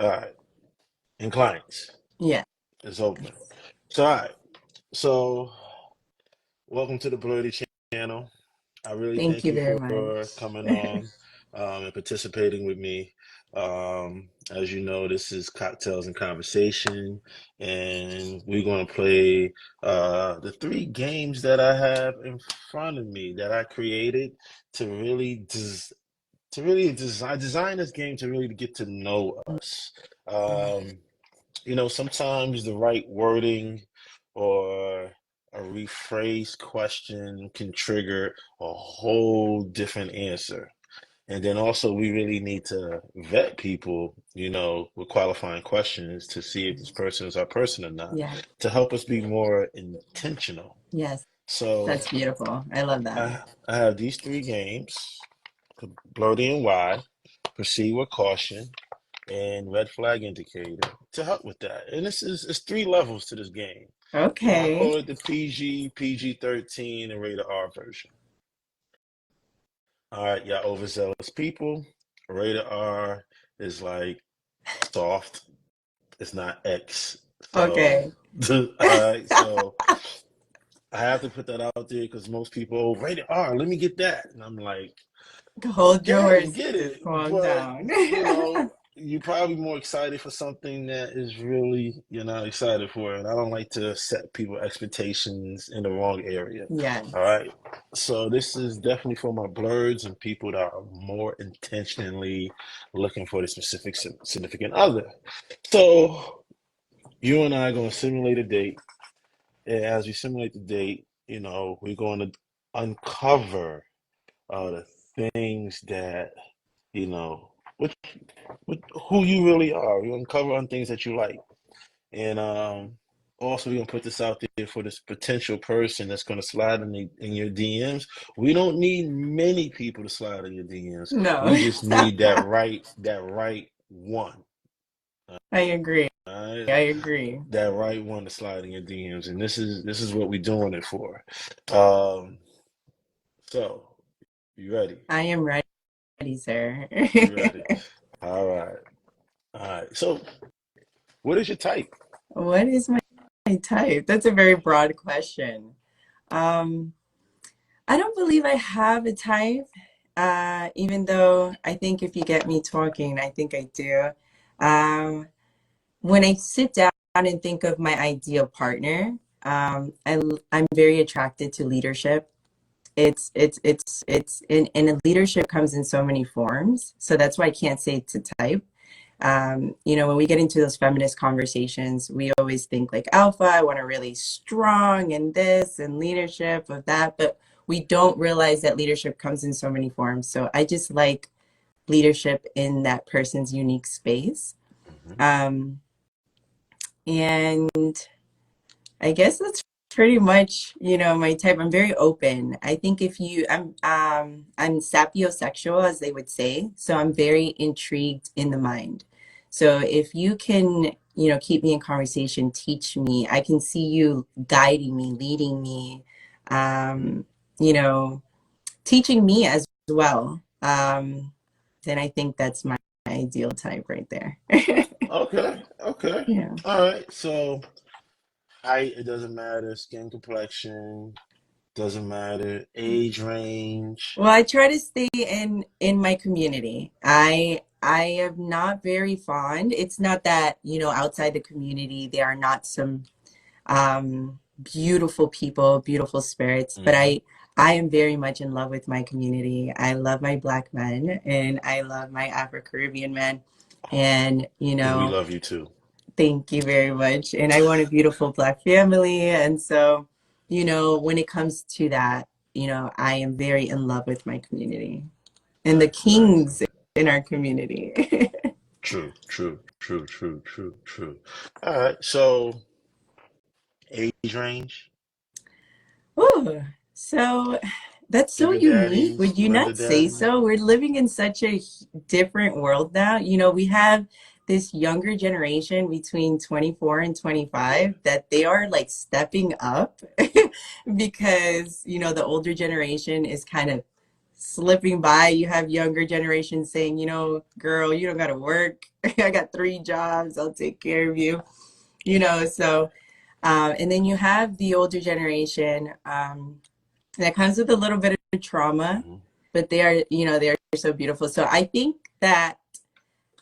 All right. And clients. Yeah. It's open. So, all right. So, welcome to the Blerdy channel. I really Thank thank you you very for much. coming on and participating with me. As you know, this is Cocktails and Conversation, and we're going to play the three games that I have in front of me that I created to really design this game to really get to know us. Um, sometimes the right wording or a rephrased question can trigger a whole different answer. And then also, we really need to vet people, with qualifying questions to see if this person is our person or not, Yeah. to help us be more intentional. Yes. So, That's beautiful. I love that. I have these three games: Blerdy and Y, Proceed with Caution, and red flag indicator to help with that. And this is it's three levels to this game. I Okay. call it the PG-13, and rated R version. All right, y'all overzealous people. Rated R is like soft. It's not X. So, Okay. all right. So I have to put that out there because most people, oh, rated R, let me get that, and I'm like, Hold get it, yours. get it. Calm But, down. you're probably more excited for something that is really you're not excited for. And I don't like to set people expectations in the wrong area. All Yes. right. So this is definitely for my blurs and people that are more intentionally looking for the specific significant other. So you and I are going to simulate a date. And as we simulate the date, we're going to uncover the things that you know, which, who you really are. You uncover on things that you like, and also we're gonna put this out there for this potential person that's gonna slide in your DMs. We don't need many people to slide in your DMs. No. We just need that right one. I agree. All I right, agree. that right one to slide in your DMs, and this is what we're doing it for. Um, so you ready? I am ready, sir. You ready? All right, all right. So, what is your type? What is my type? That's a very broad question. Um, I don't believe I have a type, even though I think if you get me talking, I think I do. Um, when I sit down and think of my ideal partner, I'm very attracted to leadership. And leadership comes in so many forms. So that's why I can't say it's a type. When we get into those feminist conversations, we always think like alpha, I want a really strong and this and leadership of that, but we don't realize that leadership comes in so many forms. So I just like leadership in that person's unique space. Mhm. Um, and I guess that's pretty much, my type. I'm very open. I think I'm sapiosexual, as they would say. So I'm very intrigued in the mind. So if you can, keep me in conversation, teach me, I can see you guiding me, leading me, um, you know, teaching me as well. Then I think that's my ideal type right there. Okay, okay. Yeah. All right. So height, it doesn't matter. Skin complexion, doesn't matter. Age range. Well, I try to stay in my community. I am not very fond. It's not that, outside the community there are not some beautiful people, beautiful spirits, but Hmm. I am very much in love with my community. I love my black men and I love my Afro-Caribbean men. And, And we love you too. thank you very much. And I want a beautiful Black family. And so, when it comes to that, I am very in love with my community and the Nice, nice. kings in our community. True, true, true, true, true, true. All right. So age range. Ooh, so that's so Sugar unique. daddies, Would you blender not say daddies. so? We're living in such a different world now. We have this younger generation between 24 and 25 that they are like stepping up because, the older generation is kind of slipping by. You have younger generations saying, you know, girl, you don't got to work. I got 3 jobs. I'll take care of you. You know, so and then you have the older generation that comes with a little bit of trauma, Mhm. but they are, you know, they're so beautiful. So I think that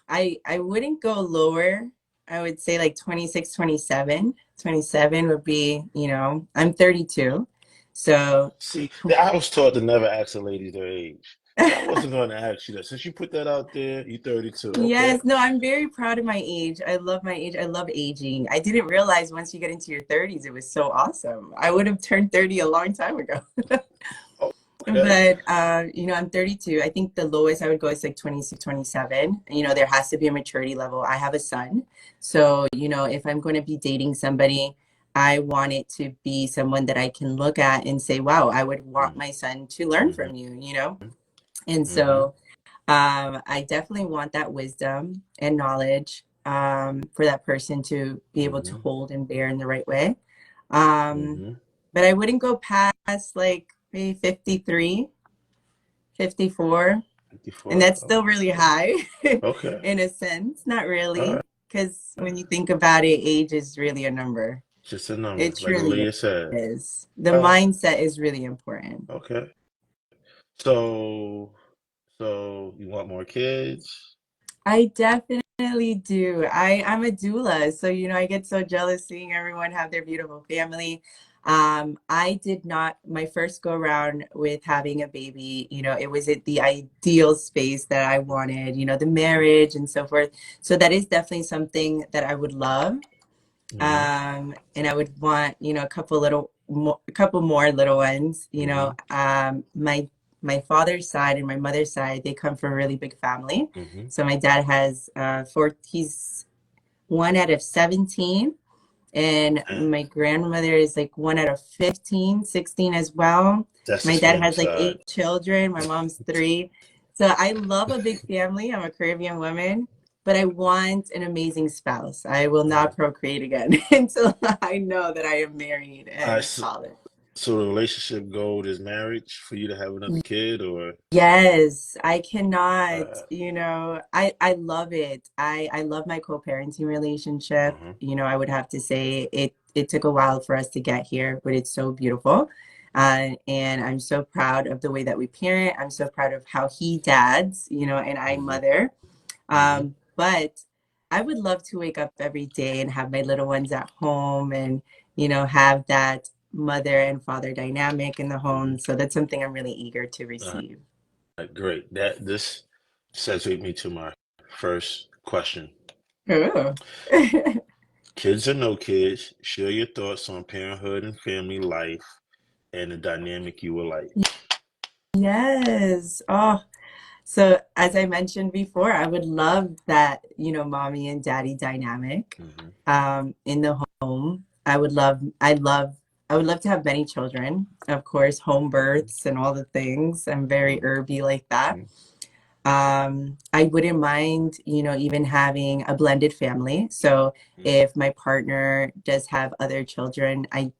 I wouldn't go lower. I would say like 26, 27. 27 would be, you know, I'm 32. So See, I was taught to never ask a lady their age. So I wasn't going to ask you that. Since you put that out there, you're 32. Okay. yes, no, I'm very proud of my age. I love my age. I love aging. I didn't realize once you get into your 30s, it was so awesome. I would have turned 30 a long time ago. Okay. But you know, I'm 32. I think the lowest I would go is like 26, 27. You know, there has to be a maturity level. I have a son. So, you know, if I'm going to be dating somebody, I want it to be someone that I can look at and say, wow, I would want my son to learn Mm-hmm. from you, you know? And Mm-hmm. so I definitely want that wisdom and knowledge for that person to be able to Mm-hmm. hold and bear in the right way. Um, Mm-hmm. but I wouldn't go past like maybe 53, 54. And 54. that's still really high Okay. in a sense. Not All really, right. because when you think about it, age is really a number. Just a number, It like truly Aaliyah said. is. The All right. mindset is really important. Okay. So, so you want more kids? I definitely do. I'm a doula, so you know I get so jealous seeing everyone have their beautiful family. I did not my first go around with having a baby, you know, it was at the ideal space that I wanted, you know, the marriage and so forth. So that is definitely something that I would love. Mm-hmm. And I would want, you know, a couple more little ones, you Mm-hmm. know. My father's side and my mother's side, they come from a really big family. Mm-hmm. So my dad has he's one out of 17, and Man, my grandmother is like one out of 15, 16 as well. that's My his dad family has like side. 8 children, my mom's 3. So I love a big family. I'm a Caribbean woman, but I want an amazing spouse. I will Mhm. not procreate again until I know that I am married All right, and so, solid. so the relationship goal is marriage for you to have another kid, or Yes, I cannot, uh, you know, I love it. I love my co-parenting relationship. uh-huh. You know, I would have to say it took a while for us to get here, but it's so beautiful. And I'm so proud of the way that we parent. I'm so proud of how he dads, you know, and I Mm-hmm. mother. Mm-hmm. But I would love to wake up every day and have my little ones at home and, you know, have that mother and father dynamic in the Mm-hmm. home. So that's something I'm really eager to All receive. right, great. This segues me to my first question. Oh. Kids or no kids, share your thoughts on parenthood and family life and the dynamic you would like. Yes. Oh, so as I mentioned before, I would love that, you know, mommy and daddy dynamic Mm-hmm. in the home. I would love to have many children, of course, home births and all the things. I'm very herby like that. Mm-hmm. I wouldn't mind, you know, even having a blended family. So if my partner does have other children, I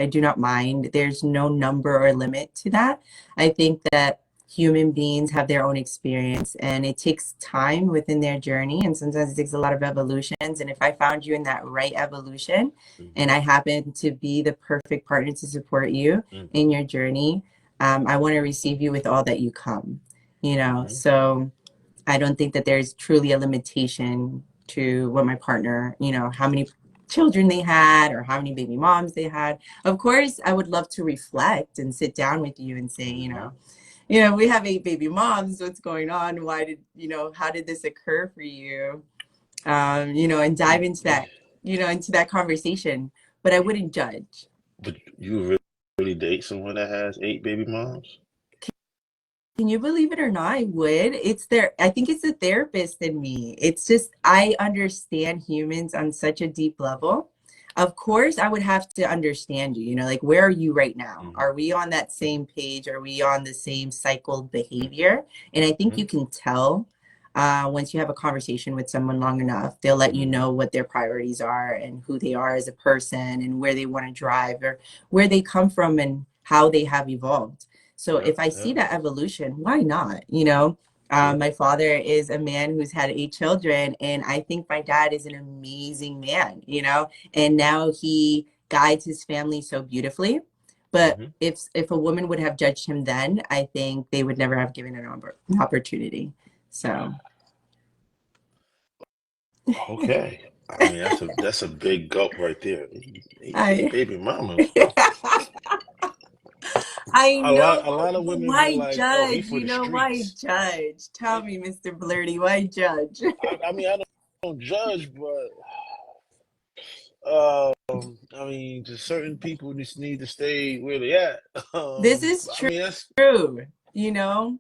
do not mind. There's no number or limit to that. I think that human beings have their own experience and it takes time within their journey. And sometimes it takes a lot of evolutions. And if I found you in that right evolution Mm-hmm. and I happen to be the perfect partner to support you Mm-hmm. in your journey, I want to receive you with all that you come, you know. Mm-hmm. So I don't think that there's truly a limitation to what my partner, you know, how many children they had or how many baby moms they had. Of course, I would love to reflect and sit down with you and say, Mm-hmm. you know, we have 8 baby moms. What's going on? Why did, you know, how did this occur for you? You know, and dive into that, you know, into that conversation. But I wouldn't judge. But you really date someone that has 8 baby moms? Can you believe it or not? I would. I think it's the therapist in me. It's just, I understand humans on such a deep level. Of course, I would have to understand you, you know, like where are you right now? Mm-hmm. Are we on that same page? Are we on the same cycled behavior? And I think you can tell once you have a conversation with someone long enough, they'll let you Mm-hmm. know what their priorities are and who they are as a person and where they want to drive or where they come from and how they have evolved. So Yep. if I see Yep. that evolution, why not? Yep. My father is a man who's had 8 children, and I think my dad is an amazing man, and now he guides his family so beautifully. But Hmm. if a woman would have judged him then, I think they would never have given an opportunity. So Okay. I mean, that's a big gulp right there. Eight I baby mamas. I know, A lot of but women be why like, "Oh, he judge? for the Why streets." judge? Tell me, Mr. Blerdy, why judge? I mean, I don't judge, but I mean, just certain people just need to stay where they at. This is I mean, that's true. You know,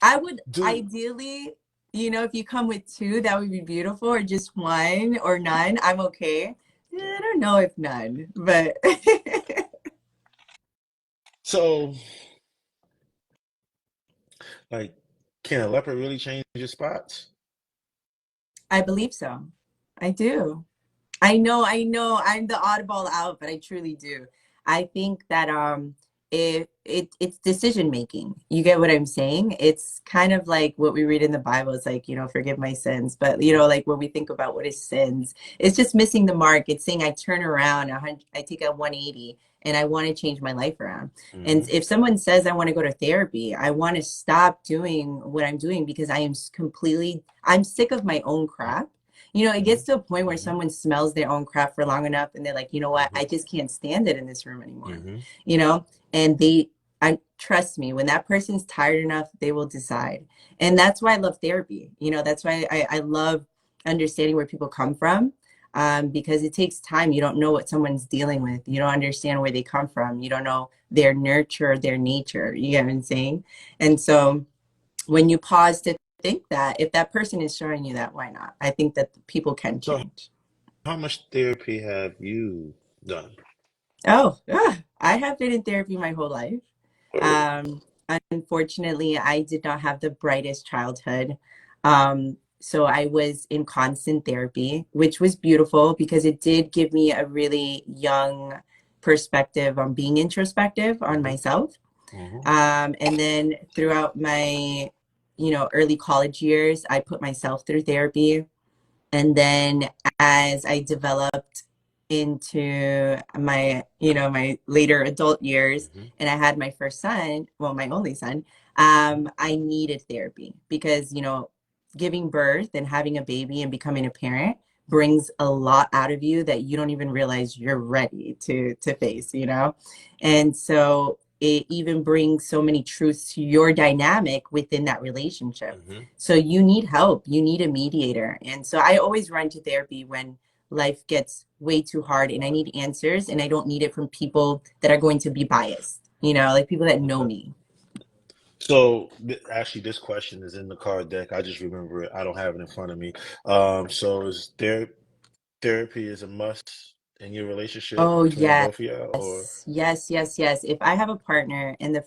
I would do. ideally, if you come with two, that would be beautiful, or just one or none. I'm okay. I don't know if none, but So, like, can a leopard really change your spots? I believe so. I do. I know. I'm the oddball out, but I truly do. I think that it's decision making. You get what I'm saying? It's kind of like what we read in the Bible. It's like, forgive my sins. But like when we think about what is sins, it's just missing the mark. It's saying I turn around 100, I take a 180 and I want to change my life around. And Hmm. if someone says I want to go to therapy, I want to stop doing what I'm doing because I'm sick of my own crap. It Hmm. gets to a point where Hmm. someone smells their own crap for long enough and they're like, you know what, I Hmm. just can't stand it in this room anymore. Hmm. You know, and I trust me, when that person's tired enough, they will decide. And that's why I love therapy. That's why I love understanding where people come from. Because it takes time. You don't know what someone's dealing with. You don't understand where they come from. You don't know their nurture, their nature. You get what I'm saying? And so when you pause to think that, if that person is showing you that, why not? I think that people can So, change. how much therapy have you done? Oh, I have been in therapy my whole life. Word. Um, Unfortunately, I did not have the brightest childhood. So I was in constant therapy, which was beautiful because it did give me a really young perspective on being introspective on Hmm. myself. Hmm. And then throughout my, early college years, I put myself through therapy. And then as I developed into my later adult years Hmm. and I had my first son, well, my only son, Hmm. I needed therapy because, giving birth and having a baby and becoming a parent brings a lot out of you that you don't even realize you're ready to face. And so it even brings so many truths to your dynamic within that relationship. Hmm. So you need help, you need a mediator. And so I always run to therapy when life gets way too hard and I need answers and I don't need it from people that are going to be biased, like people that know Okay. me. So, actually, this question is in the card deck. I just remember it. I don't have it in front of me. So, is therapy is a must in your relationship Oh, between the yes. both of y'all, or Yes, yes, yes. If I have a partner and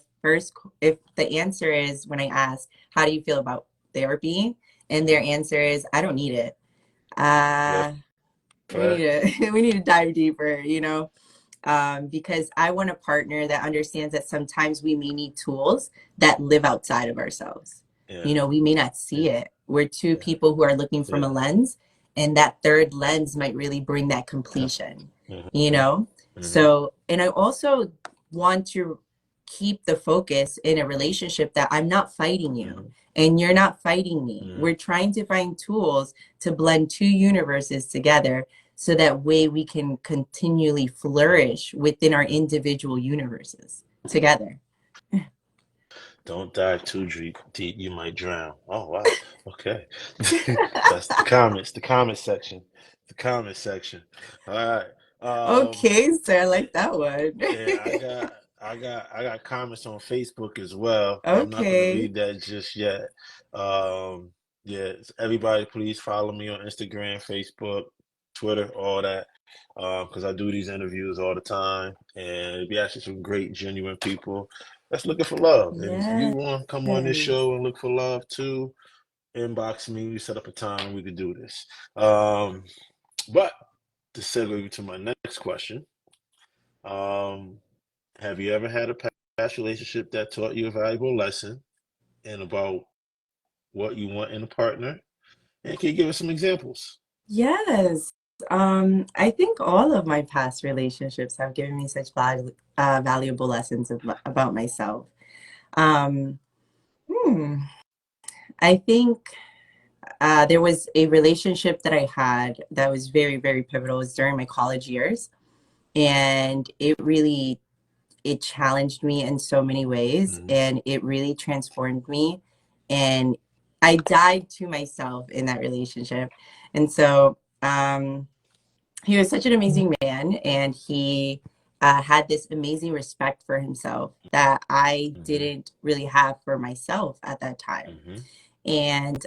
if the answer is when I ask, how do you feel about therapy? And their mhm, answer is, I don't need it. red Uh, we need flag? to, we need to dive deeper. Because I want a partner that understands that sometimes we may need tools that live outside of ourselves. Yeah, We may not see yeah, it. We're two yeah, people who are looking from a yeah. lens, and that third lens might really bring that Yeah. completion, you Hmm. know? Hmm. So, and I also want to keep the focus in a relationship that I'm not fighting you Hmm. and you're not fighting me. Hmm. We're trying to find tools to blend two universes together so that way we can continually flourish within our individual universes together. Don't dive too deep, you might drown. Oh wow. Okay. That's the comments, the comment section. The comment section. All right. Okay, so I eh, like that one. yeah, I got comments on Facebook as well. I'm not gonna Okay. read that just yet. Yeah, everybody please follow me on Instagram, Facebook, Twitter, all that. Because I do these interviews all the time and it'd be actually some great, genuine people that's looking for love. And if you Yes. want to come on this show and look for love too, inbox me. We set up a time and we could do this. But to segue to my next question, um, have you ever had a past relationship that taught you a valuable lesson and about what you want in a partner? And can you give us some examples? Yes. I think all of my past relationships have given me such valuable lessons about myself. Um, hmm, I think there was a relationship that I had that was very, very pivotal. It was during my college years, and it challenged me in so many ways, Mm-hmm. and it really transformed me. And I died to myself in that relationship. And so, he was such an amazing man, and he had this amazing respect for himself that I Mm-hmm. didn't really have for myself at that time. Mm-hmm. And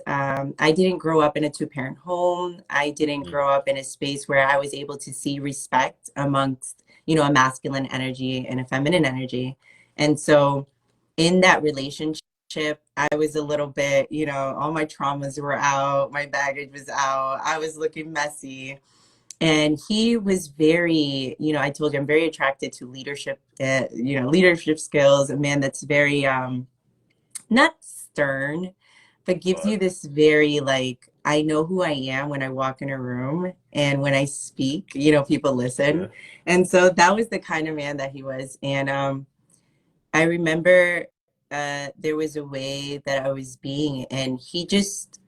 I didn't grow up in a two-parent home. I didn't grow up in a space where I was able to see respect amongst, a masculine energy and a feminine energy. And so in that relationship, I was a little bit, all my traumas were out, my baggage was out, I was looking messy. And he was very, I told you I'm very attracted to leadership, leadership skills, a man that's very, not stern, but gives But you this very like, I know who I am when I walk in a room, and when I speak, people listen. okay. And so that was the kind of man that he was. And I remember there was a way that I was being, and he just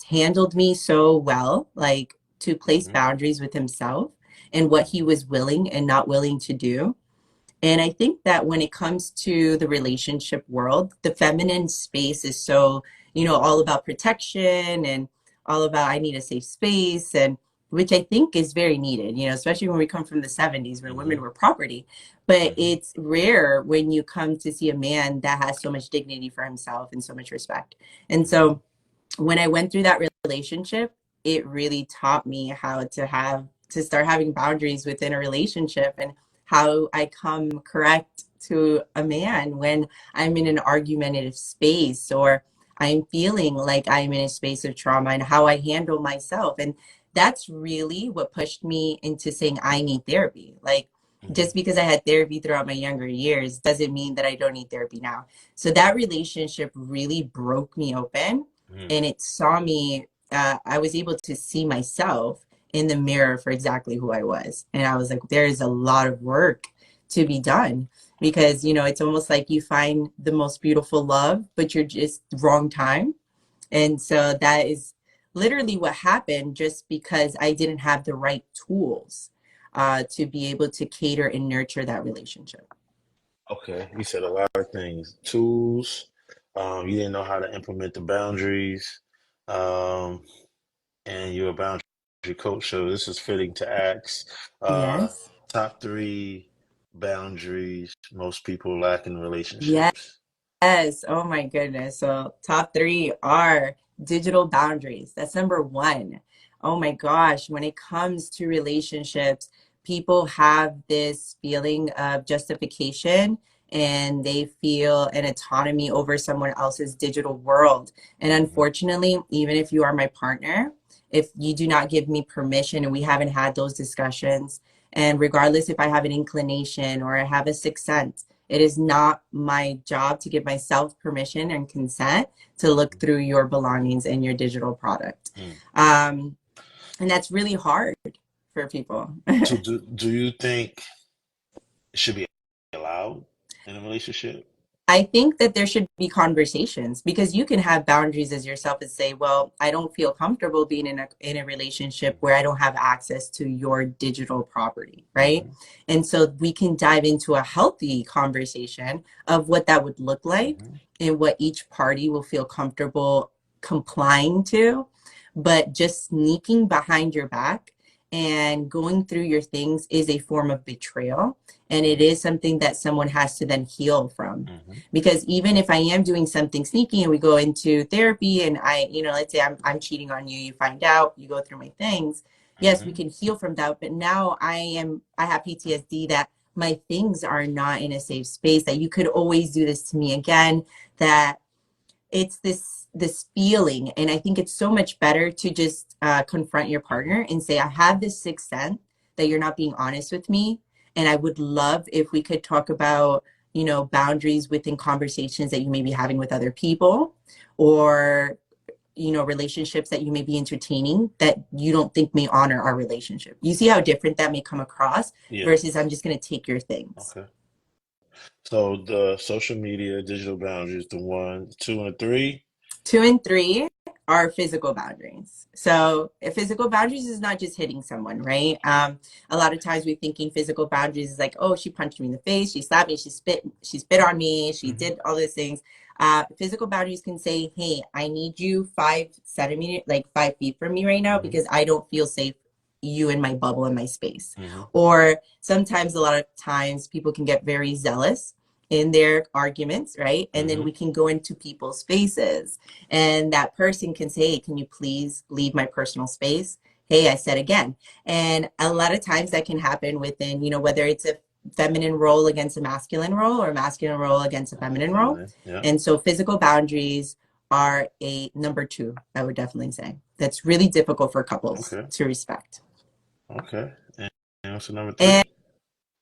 handled me so well, like to place Mm-hmm. boundaries with himself and what he was willing and not willing to do. And I think that when it comes to the relationship world, the feminine space is so, all about protection and all about I need a safe space, and which I think is very needed, especially when we come from the 70s where women Mm-hmm. were property. But Mm-hmm. it's rare when you come to see a man that has so much dignity for himself and so much respect. And Mm-hmm. so when I went through that relationship, it really taught me how to start having boundaries within a relationship, and how I come correct to a man when I'm in an argumentative space, or I'm feeling like I'm in a space of trauma, and how I handle myself. And that's really what pushed me into saying I need therapy. Like, Mm-hmm. just because I had therapy throughout my younger years doesn't mean that I don't need therapy now. So that relationship really broke me open, Mm-hmm. and it saw me, I was able to see myself in the mirror for exactly who I was. And I was like, there is a lot of work to be done, because, it's almost like you find the most beautiful love, but you're just wrong time. And so that is literally what happened, just because I didn't have the right tools to be able to cater and nurture that relationship. Okay, you said a lot of things. Tools. You didn't know how to implement the boundaries. Um, and you're a boundary coach, so this is fitting to ask. Uh, Yes. top three boundaries most people lack in Yes. relationships. Yes. Oh my goodness. So top three are digital boundaries. That's number one. Oh my gosh. When it comes to relationships, people have this feeling of justification, and they feel an autonomy over someone else's digital world. And Mm-hmm. unfortunately, even if you are my partner, if you do not give me permission and we haven't had those discussions, and regardless if I have an inclination or I have a sixth sense, it is not my job to give myself permission and consent to look through your belongings and your digital product. Mm-hmm. Um, and that's really hard for people. So do you think it should be allowed in a relationship? I think that there should be conversations, because you can have boundaries as yourself and say, well, I don't feel comfortable being in a relationship where I don't have access to your digital property, right? Mm-hmm. And so we can dive into a healthy conversation of what that would look like, Mm-hmm. and what each party will feel comfortable complying to. But just sneaking behind your back and going through your things is a form of betrayal, and it is something that someone has to then heal from. Mm-hmm. Because even if I am doing something sneaky and we go into therapy, and let's say I'm cheating on you, you find out, you go through my things, yes, we Mm-hmm. can heal from that. But now I have PTSD, that my things are not in a safe space, that you could always do this to me again, that it's this feeling. And I think it's so much better to just confront your Mm-hmm. partner and say, I have this sixth sense that you're not being honest with me, and I would love if we could talk about boundaries within conversations that you may be having with other people, or relationships that you may be entertaining that you don't think may honor our relationship. You see how different that may come across Yeah. versus I'm just going to take your things. Okay. So the social media, digital boundaries, the 1, 2, and 3. 2 and 3 are physical boundaries. So physical boundaries is not just hitting someone, right? A lot of times we're thinking physical boundaries is like, oh, she punched me in the face, she slapped me, she spit on me, she Mm-hmm. did all those things. Physical boundaries can say, hey, I need you 5 centimeters, like 5 feet from me right now Mm-hmm. because I don't feel safe, you in my bubble, in my space. Mm-hmm. Or sometimes, a lot of times, people can get very zealous in their arguments, right? And then Mm-hmm. we can go into people's faces, and that person can say, hey, can you please leave my personal space? Hey, I said again. And a lot of times that can happen within, whether it's a feminine role against a masculine role, or a masculine role against a feminine role. Yeah. And so physical boundaries are a number 2, I would definitely say. That's really difficult for couples Okay. to respect. Okay. And what's the number 3?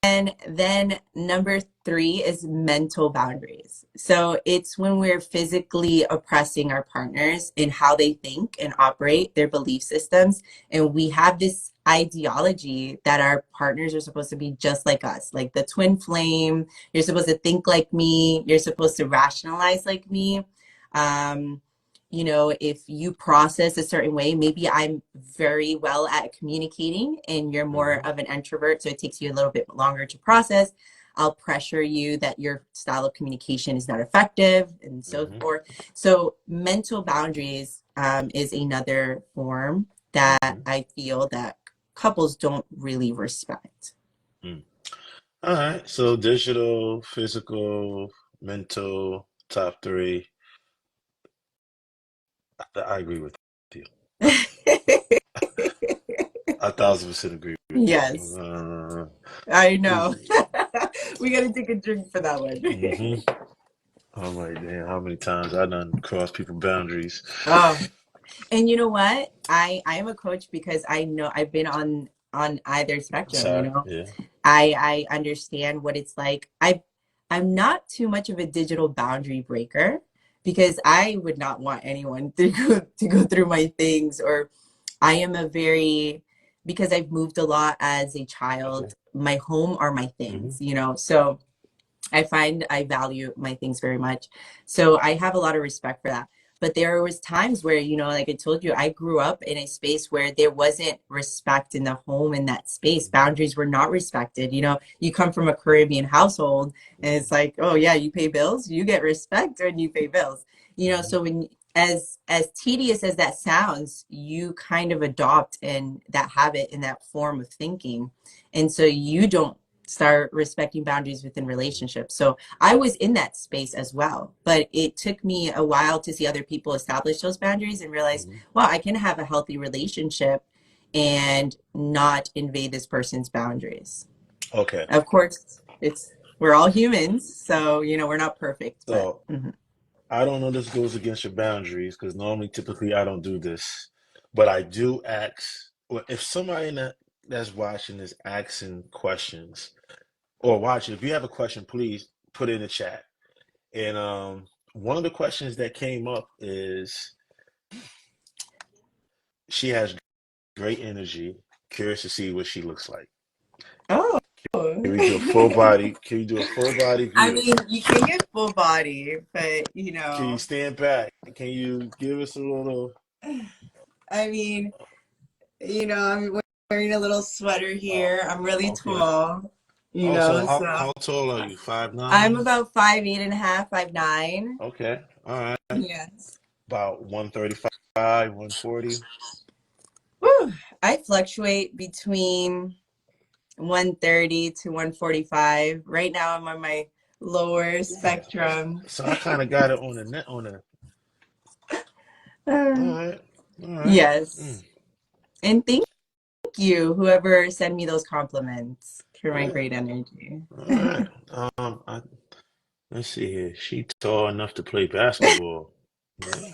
And then number 3 is mental boundaries. So it's when we're physically oppressing our partners in how they think and operate, their belief systems. And we have this ideology that our partners are supposed to be just like us, like the twin flame. You're supposed to think like me. You're supposed to rationalize like me. Um, if you process a certain way, maybe I'm very well at communicating and you're more Mm-hmm. of an introvert, so it takes you a little bit longer to process. I'll pressure you that your style of communication is not effective and so Mm-hmm. forth. So mental boundaries is another form that Mm-hmm. I feel that couples don't really respect. Mm. All right. So digital, physical, mental, top 3. I agree with you. 1,000% agree with you. Yes, I know. Mm-hmm. We gotta take a drink for that one. I'm like, damn, how many times I done crossed people boundaries? Oh, and you know what? I am a coach because I know I've been on either spectrum, Sorry. Yeah. I understand what it's like. I'm not too much of a digital boundary breaker because I would not want anyone to go through my things, or I am a very, because I've moved a lot as a Okay. child, my home are my Mm-hmm. things. So I find I value my things very much. So I have a lot of respect for that. But there was times where, like I told you, I grew up in a space where there wasn't respect in the home, in that space. Mm-hmm. Boundaries were not respected. You come from a Caribbean household and it's like, oh yeah, you pay bills, you get respect when you pay bills. Mm-hmm. So when, as tedious as that sounds, you kind of adopt in that habit, in that form of thinking. And so you don't start respecting boundaries within relationships. So I was in that space as well, but it took me a while to see other people establish those boundaries and realize, Mm-hmm. well, I can have a healthy relationship and not invade this person's boundaries. Okay. Of course, we're all humans, so we're not perfect, but So I don't know this goes against your boundaries because normally, typically, I don't do this, but I do ask. Well, if somebody that's watching is asking questions or watching, if you have a question, please put it in the chat. And one of the questions that came up is she has great energy. Curious to see what she looks like. oh. Can we do a full body? Can you do a full body I view? mean, you can get full body, but Can you stand back? Can you give us a little? I mean, I'm wearing a little sweater Oh, here. I'm really okay. tall, Oh, so so how tall are you? I'm 5'9"? about 5'8.5", 5'9". Okay. All right. Yes. About 135, 140. Whew. I fluctuate between 130 to 145. Right now I'm on my lower Yeah. spectrum. So I kind of got it on the net on the. All Uh, right. All right. Mm. yes. And thank you, whoever sent me those compliments, for my Yeah. great energy. All right. Let's see here. She tall enough to play basketball. Yeah.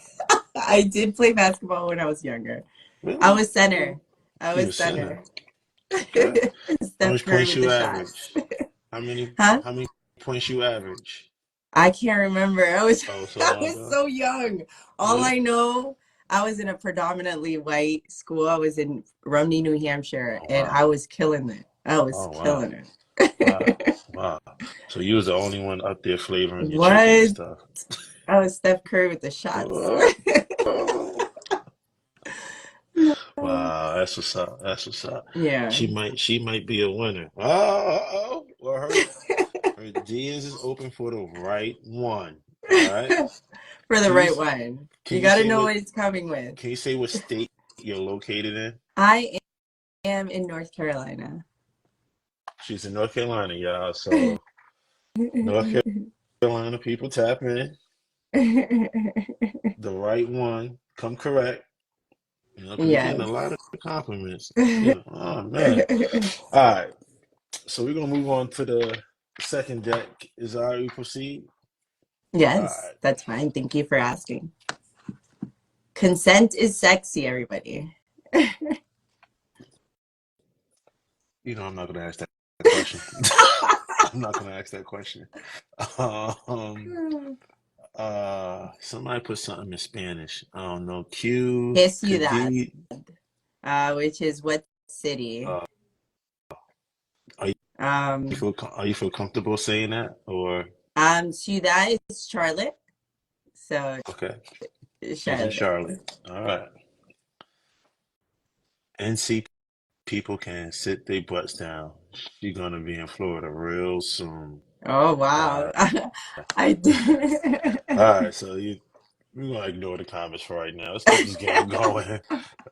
I did play basketball when I was younger. I Really? was center. I You was a center. center. Okay. How Steph many Curry points with you the shots. average? How many? Huh? How many points you average? I can't remember. I was Oh, so I long was ago. so young. All Yeah. I know, I was in a predominantly white school. I was in Rumney, New Hampshire, Oh and I wow. was killing it. I was Oh wow. killing Wow. it. Wow. So you was the only one up there flavoring your chicken and What? stuff. I was Steph Curry with the shots. Oh, No. wow, that's what's up. That's what's up. Yeah. She might be a winner. Oh, well, her DMs is open for the right one. All right. For the Can you right one. can You you got to say know what what it's coming with. can you say what state you're located in? I am in North Carolina. She's in North Carolina, y'all. So North Carolina people tap in. The right one. Come correct. Because you're getting a Yes. lot of compliments. Oh man. All right. So we're gonna move on to the second deck. Is all right, we proceed? All Yes, right. that's fine. Thank you for asking. Consent is sexy, everybody. I'm not gonna ask that question. I'm not gonna ask that question. Um, somebody put something in Spanish. I don't know. Q ¿Qué ciudad? Khadid. Which is what city? Uh, are Um, are you feel comfortable saying that or ciudad is Charlotte. So okay? She's in Charlotte. Charlotte. All right. NC people can sit their butts down. She's gonna be in Florida real soon. Oh Uh, wow. I did. all right, so we're gonna ignore the comments for right now. Let's keep this game going.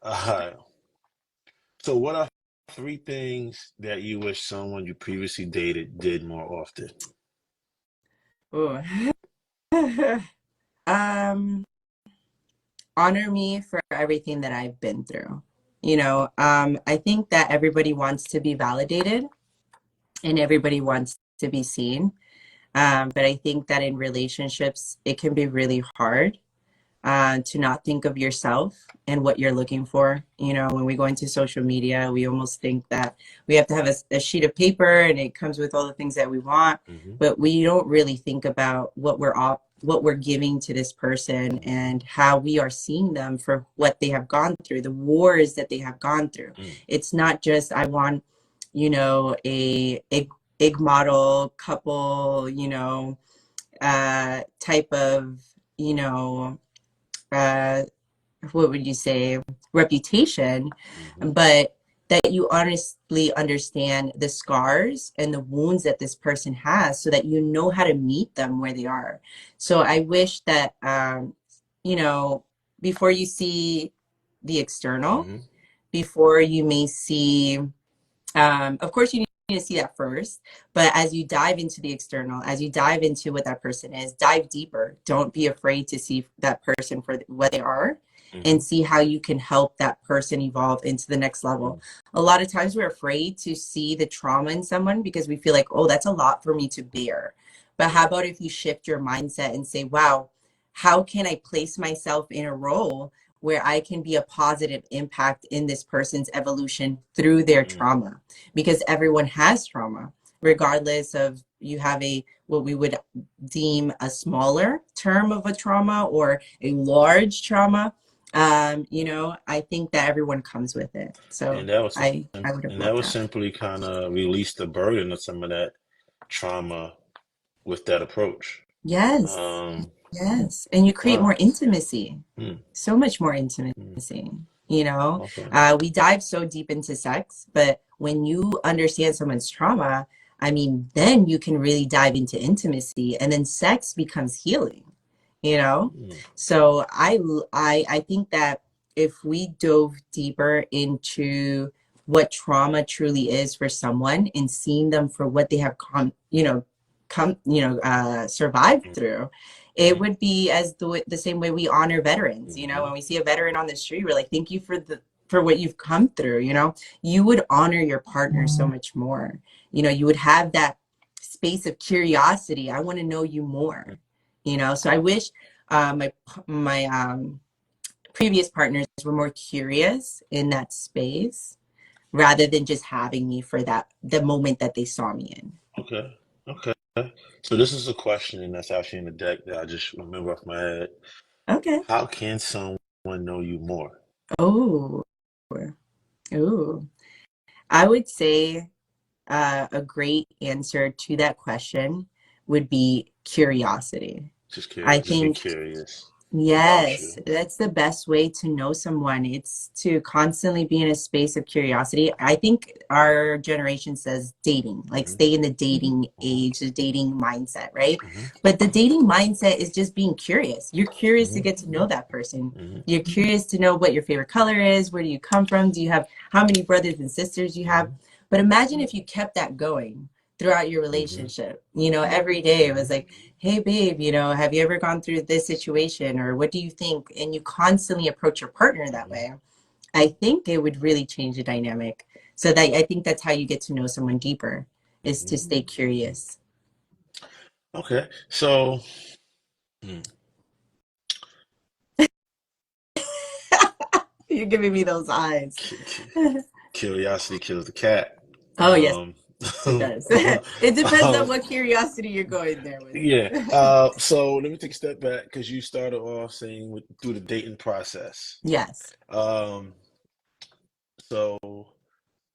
All right. So, what are three things that you wish someone you previously dated did more often? Ooh. Um, honor me for everything that I've been through. I think that everybody wants to be validated and everybody wants to be seen. But I think that in relationships, it can be really hard to not think of yourself and what you're looking for. When we go into social media, we almost think that we have to have a sheet of paper and it comes with all the things that we want, Hmm. but we don't really think about what we're giving to this person Hmm. and how we are seeing them for what they have gone through, the wars that they have gone through. Mm. It's not just I want, a egg model couple, type of, you know, uh, what would you say, reputation, Hmm. but that you honestly understand the scars and the wounds that this person has so that you know how to meet them where they are. So I wish that, you know, before you see the external, Hmm. before you may see, of course, you need to see that first. But as you dive into the external, as you dive into what that person is, dive deeper. Don't be afraid to see that person for what they are and Hmm. see how you can help that person evolve into the next level. A lot of times we're afraid to see the trauma in someone because we feel like, oh, that's a lot for me to bear. But how about if you shift your mindset and say, wow, how can I place myself in a role where I can be a positive impact in this person's evolution through their Mm. trauma? Because everyone has trauma, regardless of you have a what we would deem a smaller term of a trauma or a large trauma. I think that everyone comes with it. So And that was I would have and that loved was that. simply kind of release the burden of some of that trauma with that approach. Yes, Um, yes. And you create wow. more intimacy, Hmm. so much more intimacy. Hmm. Okay. We dive so deep into sex, but when you understand someone's trauma, I mean, then you can really dive into intimacy, and then sex becomes healing. you know Hmm. so I think that if we dove deeper into what trauma truly is for someone and seeing them for what they have survived through, it Hmm. would be as the same way we honor veterans. Hmm. When we see a veteran on the street, we're like, thank you for what you've come through. You would honor your partner so much more. You would have that space of curiosity. I want to know you more. So I wish my previous partners were more curious in that space rather than just having me for the moment that they saw me in. Okay. Okay. So this is a question that's actually in the deck that I just remember off my head. Okay. How can someone know you more? Oh, ooh. I would say a great answer to that question would be curiosity. Just I curious, just be think curious about yes, you. that's the best way to know someone. It's to constantly be in a space of curiosity. I think our generation says dating, like Hmm. stay in the dating age, the dating mindset, right? Hmm. But the dating mindset is just being curious. You're curious to Hmm. get to know that person. Hmm. You're curious to know what your favorite color is, where do you come from, do you have how many brothers and sisters you have. Hmm. But imagine if you kept that going throughout your Hmm. relationship. Every day it was Hmm. like, hey babe, have you ever gone through this situation, or what do you think? And you constantly approach your partner that Hmm. way. I think it would really change the dynamic. So that I think that's how you get to know someone deeper, is to Hmm. stay curious. Okay, so hmm, You're giving me those eyes. cu- cu- curiosity kills the cat. Oh yes, Um, it does. It depends on um, what curiosity you're going there with. yeah. So let me take a step back because you started off saying through the dating process. Yes. Um, so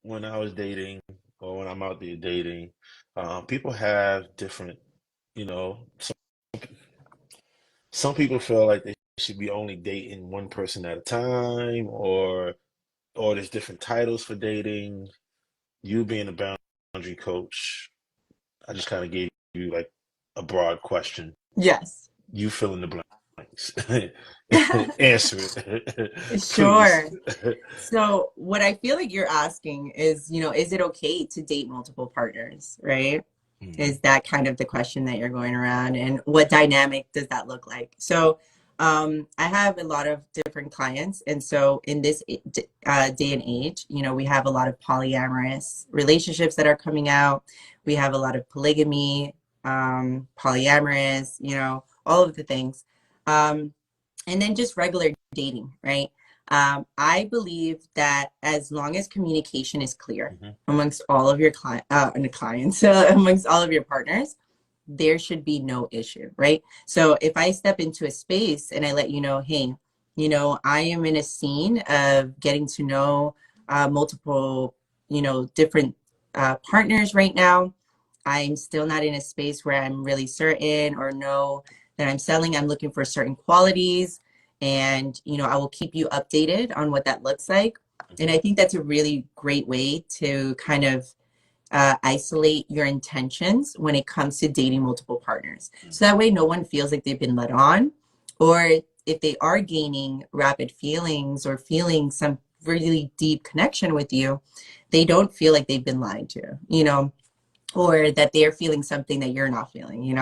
when I was dating, or when I'm out there dating, people have different, you know, some people feel like they should be only dating one person at a time, or there's different titles for dating. You being a boundary coach, I just kind of gave you like a broad question. Yes. You fill in the blanks. Answer it, please. Sure. So what I feel like you're asking is, is it okay to date multiple partners, right? Hmm. Is that kind of the question that you're going around, and what dynamic does that look like? So I have a lot of different clients, and so in this day and age, we have a lot of polyamorous relationships that are coming out. We have a lot of polygamy, polyamorous, all of the things. Um, and then just regular dating, right? I believe that as long as communication is clear Hmm. amongst all of your clients, amongst all of your partners, there should be no issue, right? So if I step into a space and I let you know, hey, I am in a scene of getting to know multiple, different partners right now. I'm still not in a space where I'm really certain or know that I'm selling. I'm looking for certain qualities, and I will keep you updated on what that looks like. And Hmm. I think that's a really great way to kind of isolate your intentions when it comes to dating multiple partners. So that way, no one feels like they've been led on, or if they are gaining rapid feelings or feeling some really deep connection with you, they don't feel like they've been lied to, or that they're feeling something that you're not feeling.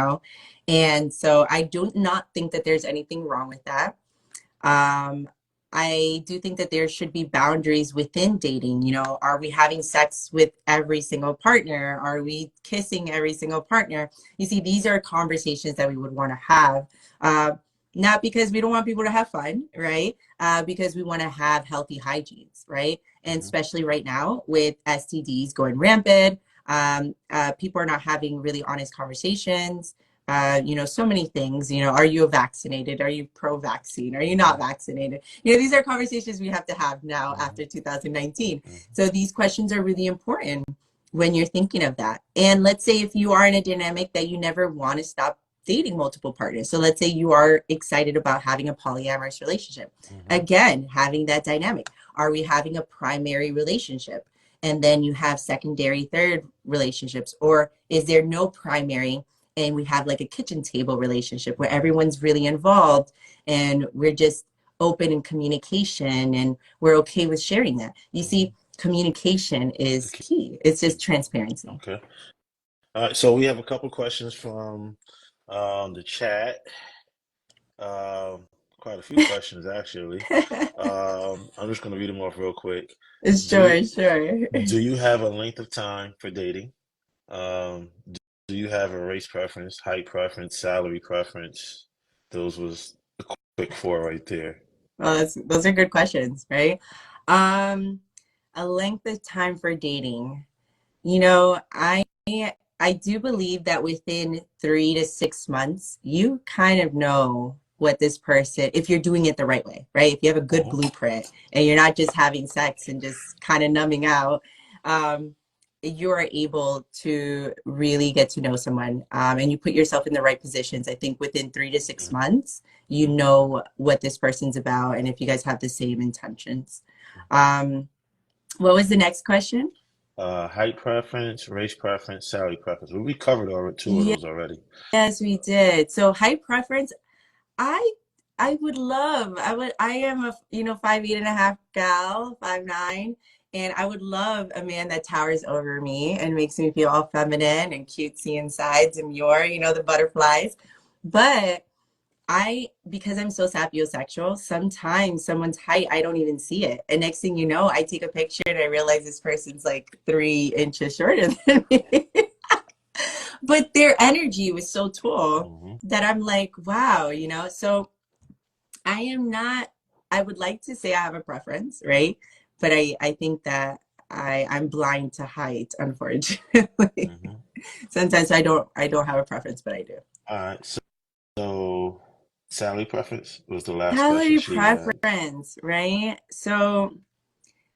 And so I do not think that there's anything wrong with that. um, I do think that there should be boundaries within dating. Are we having sex with every single partner? Are we kissing every single partner? You see, these are conversations that we would want to have. Uh, Not because we don't want people to have fun, right? Because we want to have healthy hygienes, right? And Hmm. especially right now with STDs going rampant, people are not having really honest conversations. So many things. Are you vaccinated? Are you pro-vaccine? Are you Hmm. not vaccinated? These are conversations we have to have now Hmm. after 2019. Hmm. So these questions are really important when you're thinking of that. And let's say if you are in a dynamic that you never want to stop dating multiple partners. So let's say you are excited about having a polyamorous relationship. Hmm. Again, having that dynamic. Are we having a primary relationship? And then you have secondary, third relationships? Or is there no primary and we have like a kitchen table relationship where Hmm. everyone's really involved and we're just open in communication and we're okay with sharing that? You Hmm. see, communication The is key. It's key. just transparency. Okay. All right. So we have a couple questions from the chat. Um, Quite a few questions actually. I'm just gonna read them off real quick. Do you Sure, sure. do you have a length of time for dating? Um, do you have a race preference, height preference, salary preference? Those was the quick four right there. Well, those are good questions, right? Um, a length of time for dating. I I do believe that within 3 to 6 months, you kind of know what this person, if you're doing it the right way, right? If you have a good Mm-hmm. blueprint and you're not just having sex and just kind of numbing out, um, you're able to really get to know someone, and you put yourself in the right positions. I think within 3 to 6 months, you know what this person's about and if you guys have the same intentions. Um, what was the next question? Height preference, race preference, salary preference. We covered all two of those already. Yes, we did. So height preference, I I would love, I am a, 5'8.5" gal, 5'9", and I would love a man that towers over me and makes me feel all feminine and cutesy inside, demure, the butterflies. But because I'm so sapiosexual, sometimes someone's height, I don't even see it. And next thing you know, I take a picture and I realize this person's like 3 inches shorter than me. But their energy was so tall Mm-hmm. that I'm like, wow. So I am not, I would like to say I have a preference, right? But I think that I'm blind to height, unfortunately. Mm-hmm. Sometimes I don't have a preference, but I do. All right. So salary preference was the last question Salary she had. preference, right? So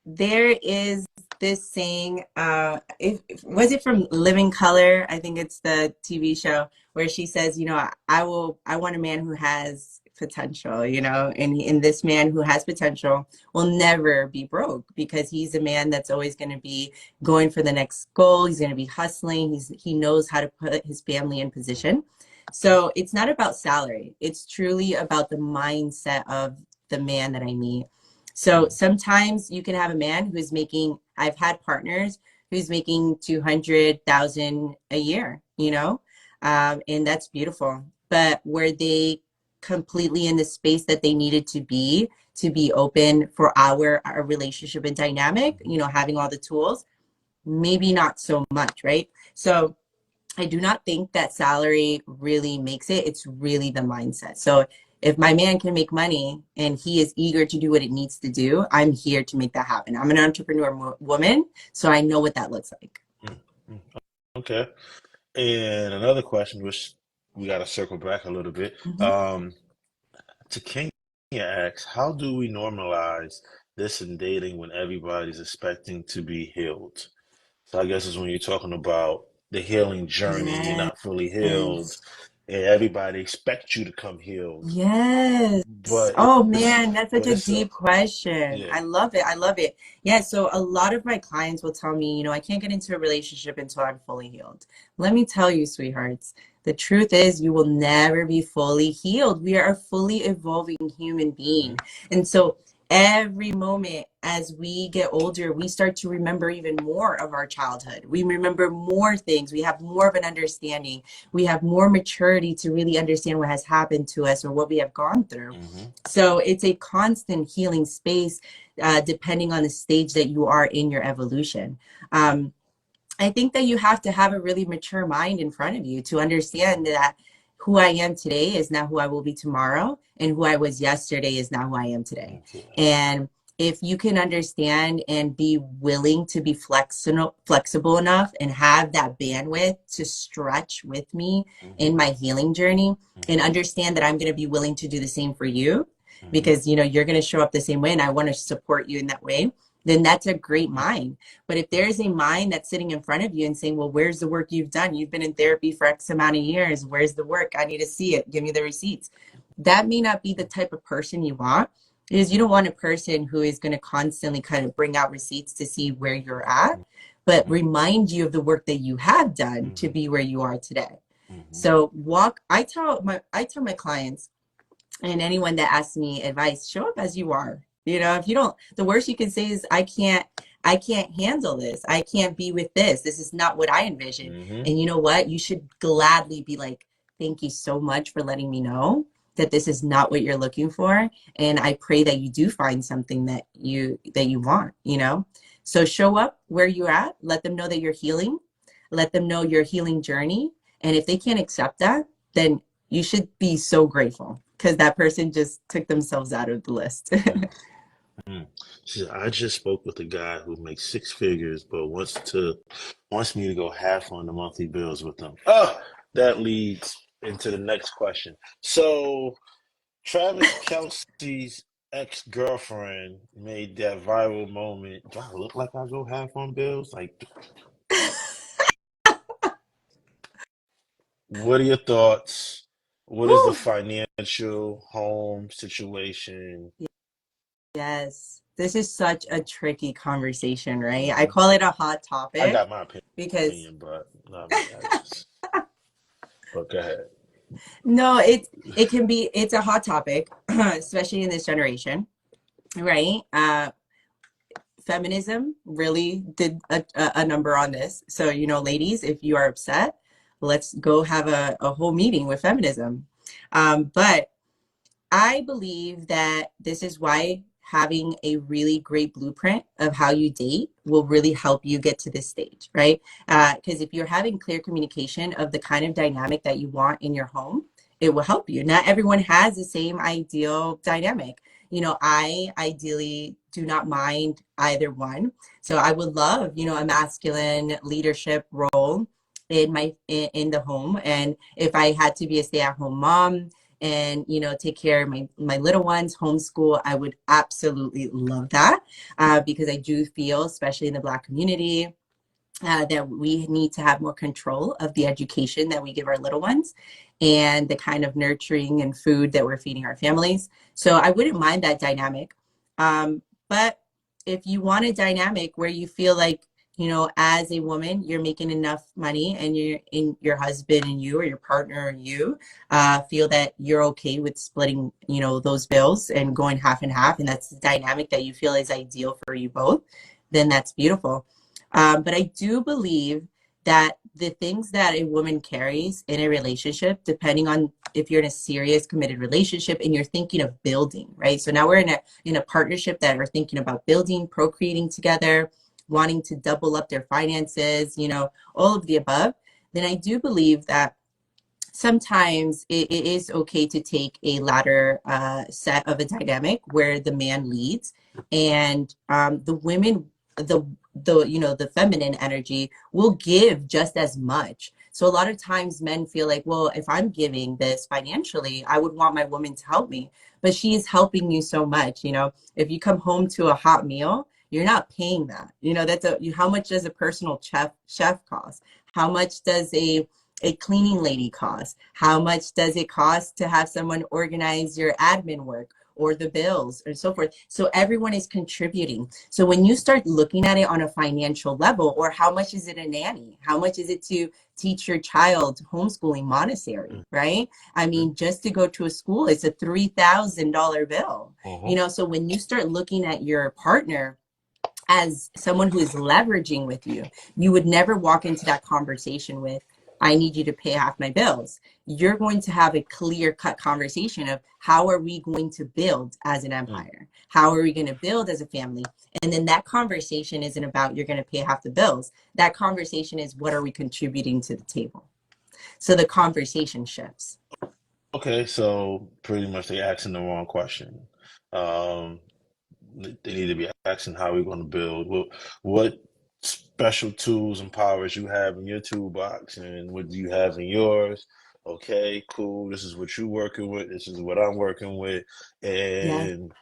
there is this saying, was it from Living Color? I think it's the TV show where she says, I want a man who has potential, and this man who has potential will never be broke because he's a man that's always going to be going for the next goal. He's going to be hustling. He knows how to put his family in position. So it's not about salary. It's truly about the mindset of the man that I meet. So sometimes you can have a man who's making, I've had partners who's making 200,000 a year, and that's beautiful. But were they completely in the space that they needed to be open for our relationship and dynamic, having all the tools? Maybe not so much, right? So I do not think that salary really makes it. It's really the mindset. So if my man can make money and he is eager to do what it needs to do, I'm here to make that happen. I'm an entrepreneur woman, so I know what that looks like. Mm-hmm. Okay. And another question, which we got to circle back a little bit. Mhm. To Kenya asks, how do we normalize this in dating when everybody's expecting to be healed? So I guess it's when you're talking about the healing journey and you're not fully healed, Yes. and everybody expects you to come healed, Yes. but Oh it's man, that's such but a it's a deep question. yeah. I love it. I love it. Yeah, so a lot of my clients will tell me, I can't get into a relationship until I'm fully healed. Let me tell you, sweethearts, the truth is you will never be fully healed. We are a fully evolving human Mm-hmm. being. And so every moment as we get older, we start to remember even more of our childhood. We remember more things. We have more of an understanding. We have more maturity to really understand what has happened to us or what we have gone through. Mm-hmm. So it's a constant healing space, depending on the stage that you are in your evolution. Um, I think that you have to have a really mature mind in front of you to understand that who I am today is not who I will be tomorrow, and who I was yesterday is not who I am today. Okay. And if you can understand and be willing to be flexible enough and have that bandwidth to stretch with me Mm-hmm. in my healing journey and Mm-hmm. understand that I'm going to be willing to do the same for you Mm-hmm. because you're going to show up the same way and I want to support you in that way, then that's a great mind. But if there is a mind that's sitting in front of you and saying, well, where's the work you've done? You've been in therapy for X amount of years. Where's the work? I need to see it. Give me the receipts. That may not be the type of person you want, because you don't want a person who is going to constantly kind of bring out receipts to see where you're at, but Mm-hmm. remind you of the work that you have done to Mm-hmm. be where you are today. Mm-hmm. So I tell my clients and anyone that asks me advice, show up as you are. If you don't, the worst you can say is, I can't handle this. I can't be with this. This is not what I envisioned. Mm-hmm. And you know what? You should gladly be like, thank you so much for letting me know that this is not what you're looking for. And I pray that you do find something that you want. So show up where you're at, let them know that you're healing, let them know your healing journey. And if they can't accept that, then you should be so grateful because that person just took themselves out of the list. Yeah. Mm. See, I just spoke with a guy who makes six figures, but wants me to go half on the monthly bills with him. Oh, that leads into the next question. So Travis Kelsey's ex-girlfriend made that viral moment. Do I look like I go half on bills? Like, what are your thoughts? What is the Whew. financial home situation? Yes, this is such a tricky conversation, right? I Mhm. call it a hot I topic got my because opinion, but I mean, I just. But go ahead. no, it can be it's a hot topic, especially in this generation, right? Feminism really did a number on this. So, ladies, if you are upset, let's go have a whole meeting with feminism. But I believe that this is why having a really great blueprint of how you date will really help you get to this stage, right? Because if you're having clear communication of the kind of dynamic that you want in your home, it will help you. Not everyone has the same ideal dynamic. I ideally do not mind either one. So I would love, a masculine leadership role in the home. And if I had to be a stay-at-home mom, and take care of my little ones, homeschool, I would absolutely love that, because I do feel, especially in the Black community, that we need to have more control of the education that we give our little ones and the kind of nurturing and food that we're feeding our families. So I wouldn't mind that dynamic. But if you want a dynamic where you feel like, as a woman, you're making enough money and your husband and you, or your partner and you, feel that you're okay with splitting, those bills and going half and half, and that's the dynamic that you feel is ideal for you both, then that's beautiful. But I do believe that the things that a woman carries in a relationship, depending on if you're in a serious committed relationship and you're thinking of building, right? So now we're in a partnership that are thinking about building, procreating together, wanting to double up their finances, all of the above, then I do believe that sometimes it is okay to take a ladder set of a dynamic where the man leads and the women, the feminine energy will give just as much. So a lot of times men feel like, well, if I'm giving this financially, I would want my woman to help me, but she is helping you so much. If you come home to a hot meal, you're not paying that. How much does a personal chef cost? How much does a cleaning lady cost? How much does it cost to have someone organize your admin work or the bills and so forth? So everyone is contributing. So when you start looking at it on a financial level, or how much is it a nanny? How much is it to teach your child homeschooling Montessori, right? I mean, just to go to a school, it's a $3,000 bill. Mhm. So when you start looking at your partner as someone who is leveraging with you, you would never walk into that conversation with, I need you to pay half my bills. You're going to have a clear cut conversation of how are we going to build as an Mm. empire? How are we going to build as a family? And then that conversation isn't about you're going to pay half the bills. That conversation is what are we contributing to the table? So the conversation shifts. Okay, so pretty much they asking the wrong question. Um, they need to be asking how we're going to build. What special tools and powers you have in your toolbox, and what do you have in yours? Okay, cool. This is what you're working with. This is what I'm working with, Yes, and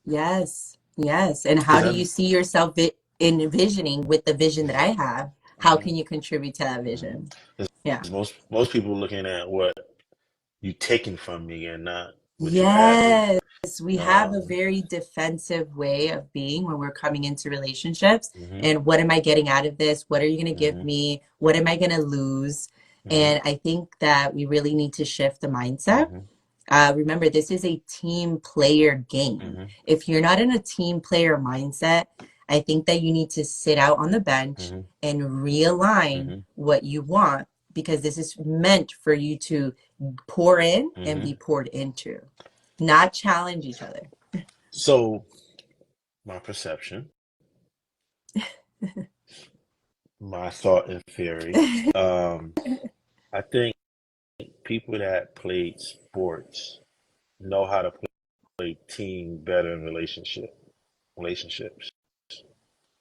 yes. And how because do you I'm. see yourself envisioning with the vision that I have? How Mhm, can you contribute to that mhm. vision? 'Cause Yeah. most people looking at what you taking from me and not what you adding. Yes, we have a Um, very defensive way of being when we're coming into relationships. mhm, And what am I getting out of this? What are you going to give mhm, me? What am I going to lose? mhm, And I think that we really need to shift the mindset. mhm, Remember, this is a team player game. mhm, If you're not in a team player mindset, I think that you need to sit out on the bench mhm, and realign mhm, what you want, because this is meant for you to pour in and be mhm. poured into, not challenge each other. So my perception, my thought and theory. Um, I think people that played sports know how to play. team better in relationships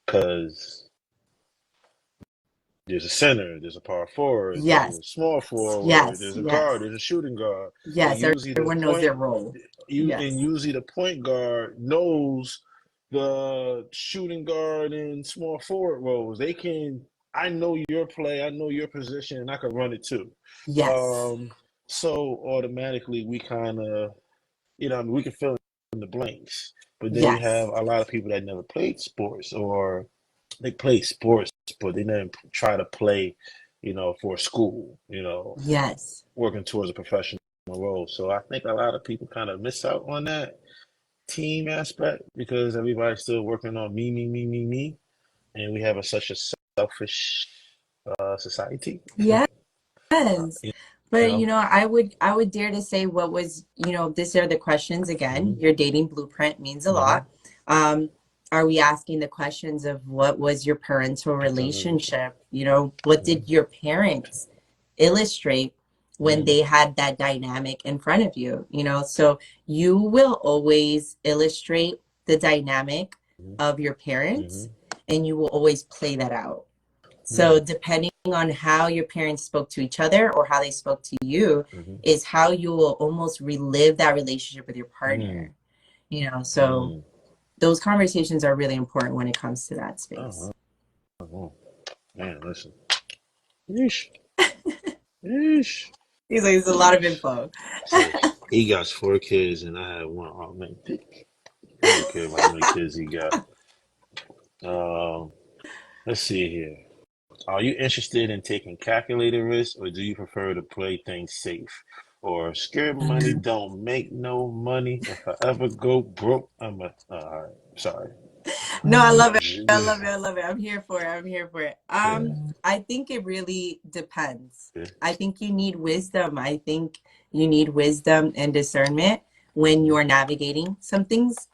because there's a center, there's a power forward, there's Yes, a small forward, yes, there's a guard, yes, there's a shooting guard, and yes. Everyone knows their role. Yes, usually the point guard knows the shooting guard and small forward roles. They can I know your play, I know your position, and I can run it too. yes, Um, so automatically we kind of we can fill in the blanks. But then you have yes, a lot of people that never played sports or they play sports, but they never try to play, for school, yes. working towards a professional role. So I think a lot of people kind of miss out on that team aspect because everybody's still working on me, me, me, me, me, and we have such a selfish society. Yes. You But know. I would dare to say what was, these are the questions again. Hmm. Your dating blueprint means a Hmm. lot. Are we asking the questions of what was your parental relationship? What did your parents illustrate when Hmm. they had that dynamic in front of you? So you will always illustrate the dynamic of your Hmm. parents and you will always play that out. So Yeah. depending on how your parents spoke to each other or how they spoke to you Hmm. is how you will almost relive that relationship with your Mm. partner. So Mm. those conversations are really important when it comes to that Oh, space. oh, oh. Man, listen. Yeesh. Yeesh. He's like, it's a lot of Yeesh. info. So he got 4 kids and I had one. Oh man, I don't care about how many kids he got. Um, let's see here. Are you interested in taking calculated risks or do you prefer to play things safe? Or scared money don't make no money. If I ever go broke, all right, sorry. No, I love it. I Yeah. love it. I love it. I'm here for it. I'm here for it. I think it really depends. Yeah. I think you need wisdom. I think you need wisdom and discernment when Hmm. you're navigating. Some things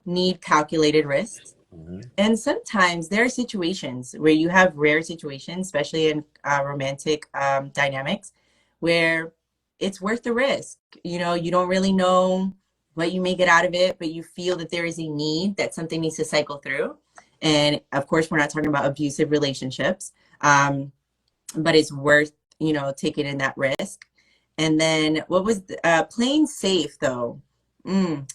need calculated risks. Hmm. And sometimes there are situations where you have rare situations, especially in romantic dynamics, where it's worth the risk. You don't really know what you may get out of it, but you feel that there is a need that something needs to cycle through. And of course, we're not talking about abusive relationships, but it's worth, taking in that risk. And then what was playing safe though? Mm,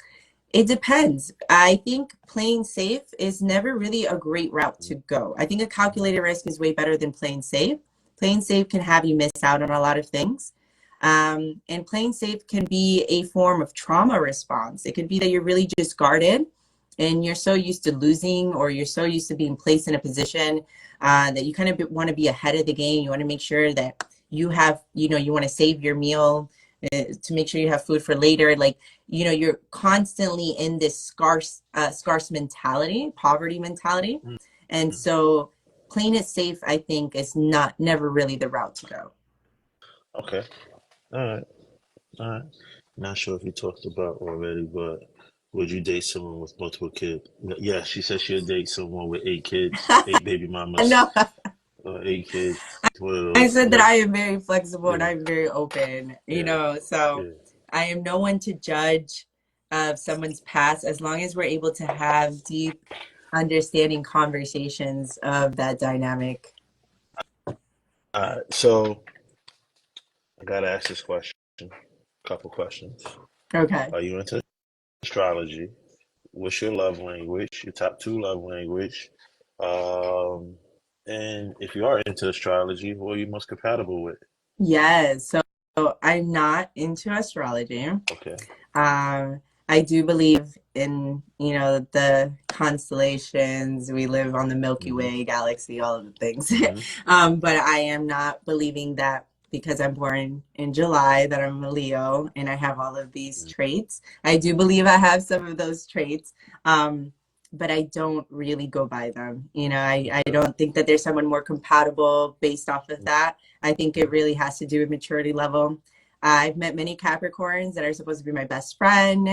it depends. I think playing safe is never really a great route to go. I think a calculated risk is way better than playing safe. Playing safe can have you miss out on a lot of things. And playing safe can be a form of trauma response. It could be that you're really just guarded and you're so used to losing or you're so used to being placed in a position that you kind of want to be ahead of the game. You want to make sure that you have, you want to save your meal to make sure you have food for later. Like, you're constantly in this scarce mentality, poverty mentality. And so playing it safe, I think, is never really the route to go. Okay. All right. All right. Not sure if you talked about already, but would you date someone with multiple kids? Yeah, she said she'd date someone with 8 kids, 8 baby mamas, No, 8 kids. One of I those. said that I am very flexible and Yeah, I'm very open, yeah, so yeah. I am no one to judge of someone's past as long as we're able to have deep understanding conversations of that dynamic. So I gotta ask this question. Couple questions. Okay. Are you into astrology? What's your love language? Your top two love language? Um, and if you are into astrology, who are you most compatible with? Yes. So I'm not into astrology. Okay. I do believe in, the constellations. We live on the Milky Mm-hmm. Way galaxy, all of the things. Mm-hmm. But I am not believing that because I'm born in July that I'm a Leo and I have all of these traits. I do believe I have some of those traits. But I don't really go by them. I Okay. don't think that there's someone more compatible based off of that. I think it really has to do with maturity level. I've met many Capricorns that are supposed to be my best friend,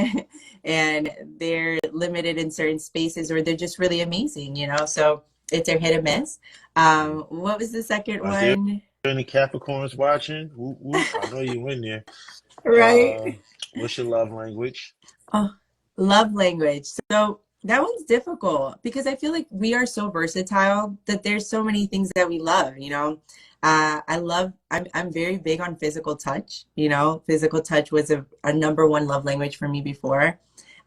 and they're limited in certain spaces, or they're just really amazing. So it's a hit or miss. Mm-hmm. What was the second Are there one? any Capricorns watching? Whoop, whoop. I know you in there. Right? What's your love language? Love language. So that one's difficult because I feel like we are so versatile that there's so many things that we love, you know. I'm very big on physical touch, you know. Physical touch was a number one love language for me before.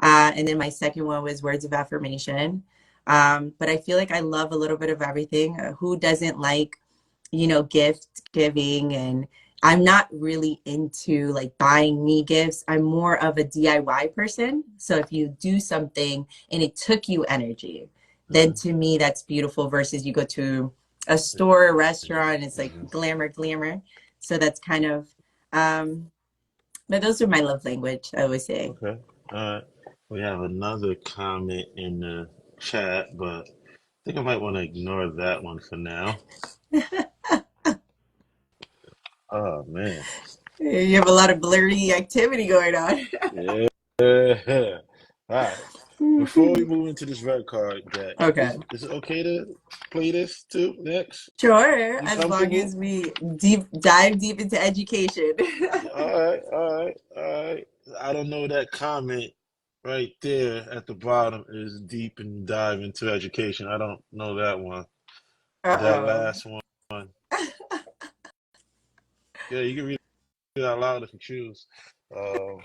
And then my second one was words of affirmation. But I feel like I love a little bit of everything. Who doesn't like, you know, gift giving? And I'm not really into like buying me gifts. I'm more of a DIY person. So if you do something and it took you energy, then Mhm. to me that's beautiful versus you go to a store, a restaurant, it's like Mhm. glamour, glamour. So that's kind of but those are my love language, I would say. Okay. All right. We have another comment in the chat, but I think I might want to ignore that one for now. Oh man. You have a lot of blurry activity going on. Yeah. All right. Before we move into this red card deck, Okay. is it okay to play this too next? Sure, You as long comfortable? as we dive deep into education. All right, all right, all right. I don't know that comment right there at the bottom is deep and dive into education. I don't know that one. But that Uh-oh. last one, yeah, you can read it out loud if you choose. Um,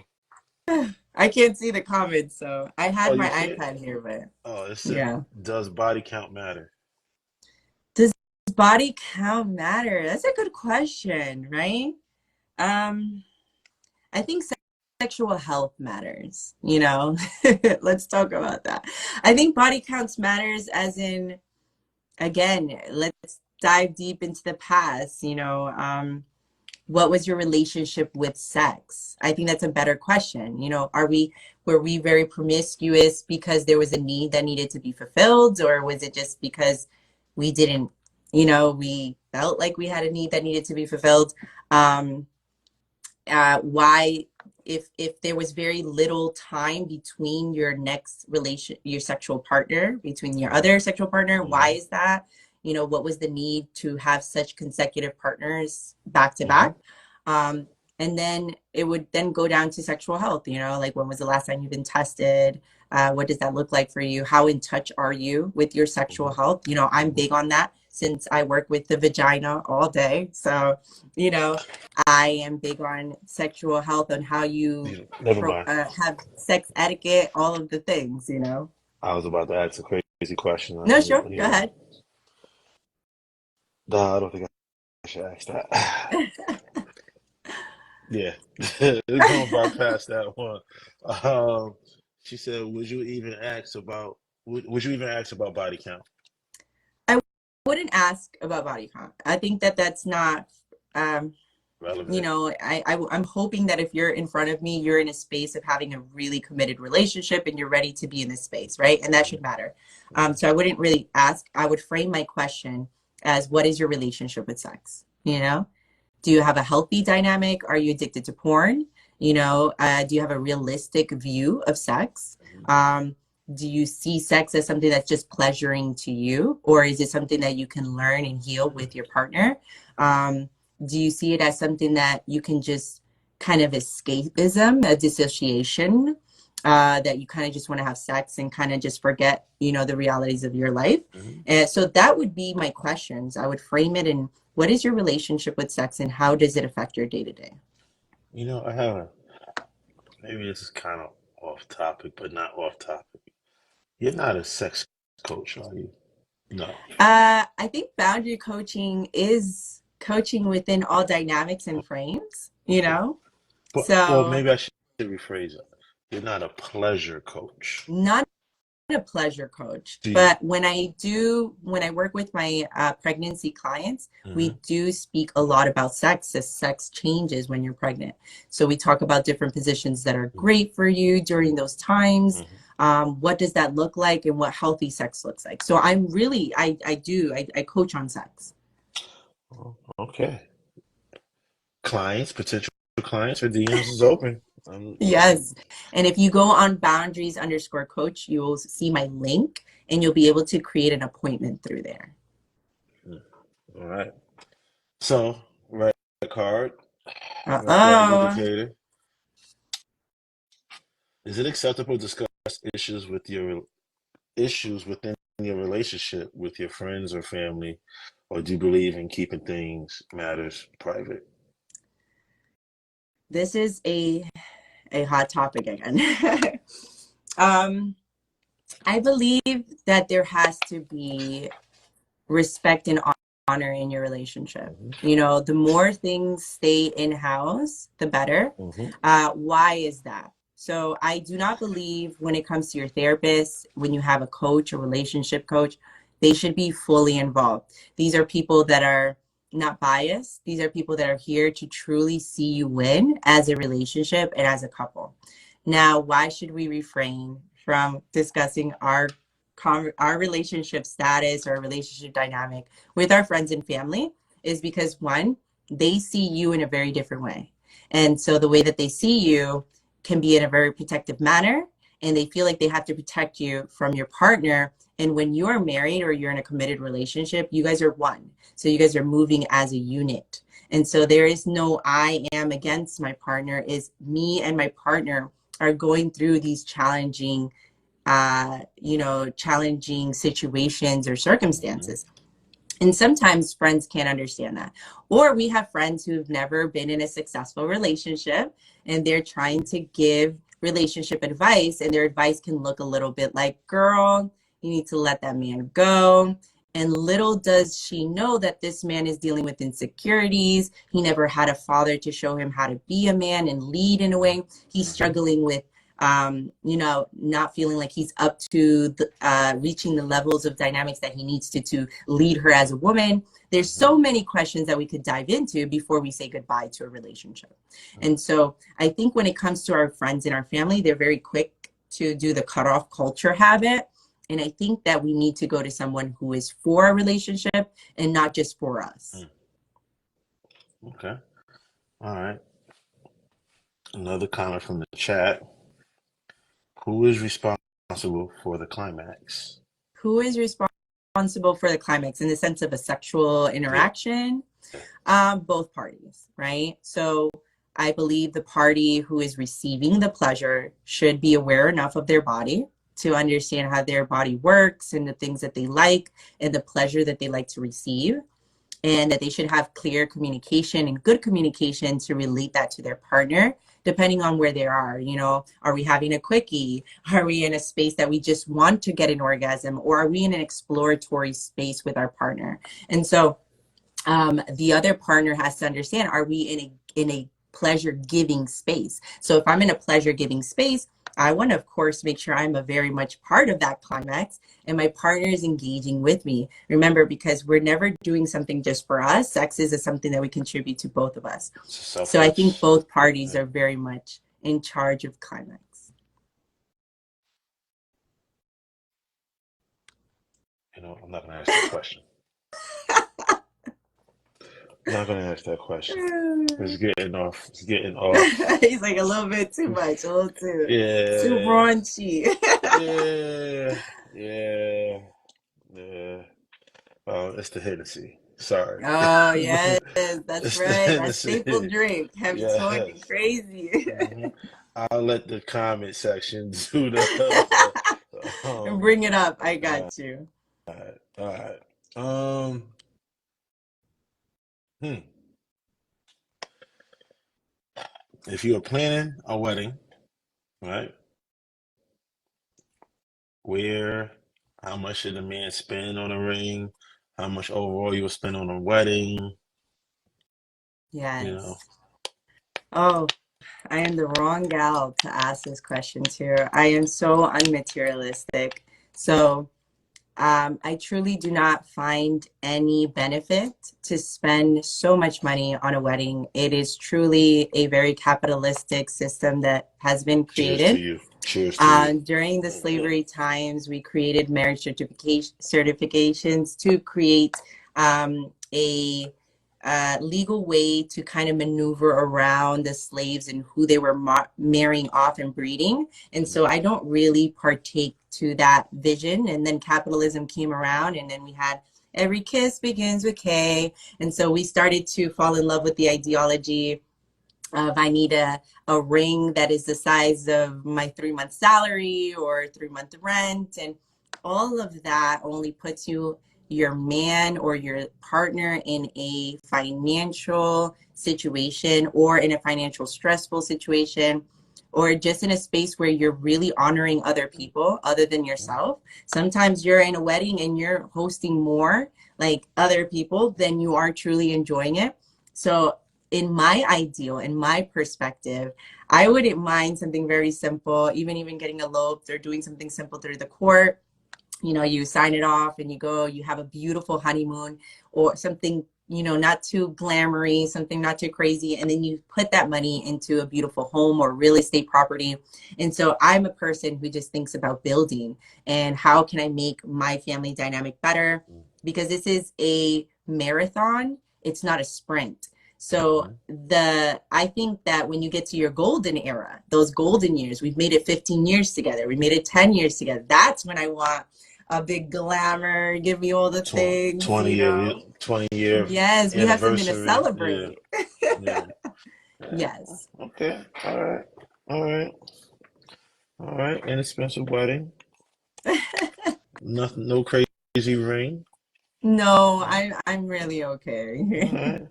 I can't see the comments, so I oh, had my you see it? iPad here, but Oh, it said, yeah. does body count matter? Does body count matter? That's a good question, right? Um, I think sexual health matters, you know. Let's talk about that. I think body counts matters as in, again, let's dive deep into the past, you know. What was your relationship with sex? I think that's a better question. You know, were we very promiscuous because there was a need that needed to be fulfilled, or was it just because we didn't, you know, we felt like we had a need that needed to be fulfilled? Um, why if there was very little time between your next relation your sexual partner between your Hmm. other sexual partner, why Hmm. is that? You know, what was the need to have such consecutive partners back to Hmm. back? um and then it would then go down to sexual health, you know, like when was the last time you've been tested? What does that look like for you? How in touch are you with your sexual Hmm. health? You know, I'm Hmm. big on that since I work with the vagina all day. So, you know, I am big on sexual health and how you Never mind. have sex etiquette, all of the things, you know. I was about to ask a crazy question. No, sure, go Yeah. ahead. No, I don't think I should ask that. Yeah, we're gonna bypass that one. Um, she said, would you even ask about body count? I wouldn't ask about body count. I think that that's not, um, you Relevant. know, I'm hoping that if you're in front of me, you're in a space of having a really committed relationship and you're ready to be in this space, right? And that Hmm. should matter. Hmm. So I wouldn't really ask. I would frame my question as, what is your relationship with sex? You know? Do you have a healthy dynamic? Are you addicted to porn? You know, do you have a realistic view of sex? Um, do you see sex as something that's just pleasuring to you, or is it something that you can learn and heal with your partner? Um, do you see it as something that you can just kind of escapism, a dissociation, that you kind of just want to have sex and kind of just forget, you know, the realities of your life? Hmm. And so that would be my questions. I would frame it in, what is your relationship with sex and how does it affect your day to day? You know, I have a maybe this is kind of off topic, but not off topic. You're not a sex coach, are you? No. I think boundary coaching is coaching within all dynamics and frames, you Okay. know? But well, So, maybe I should rephrase it. You're not a pleasure coach. not a pleasure coach, Do you? but when I work with my pregnancy clients, Hmm. we do speak a lot about sex, as sex changes when you're pregnant. So we talk about different positions that are great for you during those times. Hmm. What does that look like and what healthy sex looks like? So I'm really, I coach on sex. Okay. Clients, potential clients, or DMs is open. Yes. And if you go on boundaries underscore coach, you will see my link and you'll be able to create an appointment through there. All right. So, red card, red flag Uh-oh. indicator. Is it acceptable to discuss issues with your issues within your relationship with your friends or family, or do you believe in keeping things matters private? This is a hot topic again. um, I believe that there has to be respect and honor in your relationship. Mm-hmm. You know, the more things stay in house, the better. Mm-hmm. Why is that? So I do not believe when it comes to your therapist, when you have a coach, a relationship coach, they should be fully involved. These are people that are not biased. These are people that are here to truly see you win as a relationship and as a couple. Now, why should we refrain from discussing our relationship status or relationship dynamic with our friends and family? Is because one, they see you in a very different way. And so the way that they see you can be in a very protective manner, and they feel like they have to protect you from your partner. And when you're married or you're in a committed relationship, you guys are one. So you guys are moving as a unit. And so there is no I am against my partner, is me and my partner are going through these challenging situations or Mm-hmm. circumstances. And sometimes friends can't understand that. Or we have friends who've never been in a successful relationship and they're trying to give relationship advice, and their advice can look a little bit like, girl, you need to let that man go. And little does she know that this man is dealing with insecurities. He never had a father to show him how to be a man and lead in a way. He's Mm-hmm. struggling with not feeling like he's up to reaching the levels of dynamics that he needs to lead her as a woman. There's Mm-hmm. so many questions that we could dive into before we say goodbye to a relationship. And so I think when it comes to our friends and our family, they're very quick to do the cutoff culture habit. And I think that we need to go to someone who is for a relationship and not just for us. Okay. All right. Another comment from the chat. Who is responsible for the climax? Who is responsible for the climax in the sense of a sexual Yeah. interaction? Both parties, right? So I believe the party who is receiving the pleasure should be aware enough of their body to understand how their body works and the things that they like and the pleasure that they like to receive, and that they should have clear communication and good communication to relate that to their partner, depending on where they are. You know, are we having a quickie? Are we in a space that we just want to get an orgasm, or are we in an exploratory space with our partner? And so the other partner has to understand, are we in a pleasure giving space? So if I'm in a pleasure giving space, I want to of course make sure I'm a very much part of that climax and my partner is engaging with me. Remember, because we're never doing something just for us. Sex is something that we contribute to both of us. It's a So I think selfless. both parties Yeah. are very much in charge of climax. I'm not gonna ask that question. I'm not gonna ask that question. It's getting off. It's getting off. He's like a little bit too much, a little too Yeah. raunchy. Yeah. Yeah. Yeah. It's the Hennessy. Sorry. Oh, yes, But that's it's the right. That staple Hennessy. drink. Have you talking Yes. crazy? hmm I'll let the comment section do the. And Um. bring it up. I All got you. right. All right. Um. Hmm. If you are planning a wedding, right? Where, how much should the man spend on a ring? How much overall you will spend on a wedding? You know. Yes. Oh, I am the wrong gal to ask this question to. I am so unmaterialistic. So I truly do not find any benefit to spend so much money on a wedding. It is truly a very capitalistic system that has been Cheers to created. you. Cheers to you. During the slavery times, we created marriage certifications to create a legal way to kind of maneuver around the slaves and who they were marrying off and breeding. And so I don't really partake to that vision. And then capitalism came around, and then we had every kiss begins with K. And so we started to fall in love with the ideology of I need a ring that is the size of my 3 month salary or 3 month rent. And all of that only puts your man or your partner in a financial situation or in a financial stressful situation or just in a space where you're really honoring other people other than yourself. Sometimes you're in a wedding and you're hosting more like other people than you are truly enjoying it. So in my ideal, in my perspective, I wouldn't mind something very simple, even getting eloped or doing something simple through the court. You know, you sign it off and you go, you have a beautiful honeymoon or something, you know, not too glamoury, something not too crazy. And then you put that money into a beautiful home or real estate property. And so I'm a person who just thinks about building and how can I make my family dynamic better? Because this is a marathon, it's not a sprint. So I think that when you get to your golden era, those golden years, we've made it 15 years together, we made it 10 years together. That's when I want a big glamour, give me all the things, 20 you year know. 20-year Yes, we have something to anniversary. Yeah. celebrate. Yeah. Yeah. Yes. Okay. All right. All right. All right. Inexpensive wedding. Nothing. No crazy ring. No, All I'm really okay. right.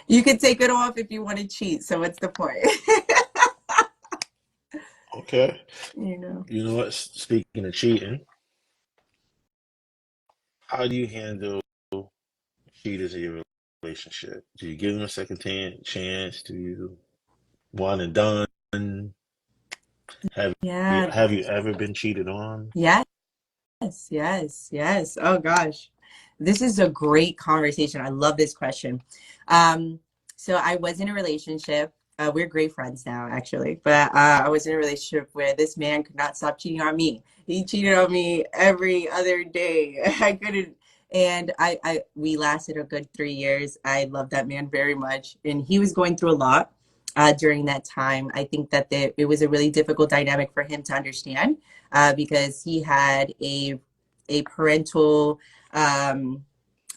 You could take it off if you want to cheat, so what's the point? Okay. You know. You know what? Speaking of cheating, how do you handle cheaters in your relationship? Do you give them a second chance? Do you one and done? Have you Yeah. have you ever been cheated on? Yes, yes, yes. Oh gosh. This is a great conversation. I love this question. Um, so I was in a relationship. We're great friends now, actually. But I was in a relationship where this man could not stop cheating on me. He cheated on me every other day. I couldn't, and we lasted a good 3 years. I loved that man very much, and he was going through a lot during that time. I think that it was a really difficult dynamic for him to understand because he had a parental um,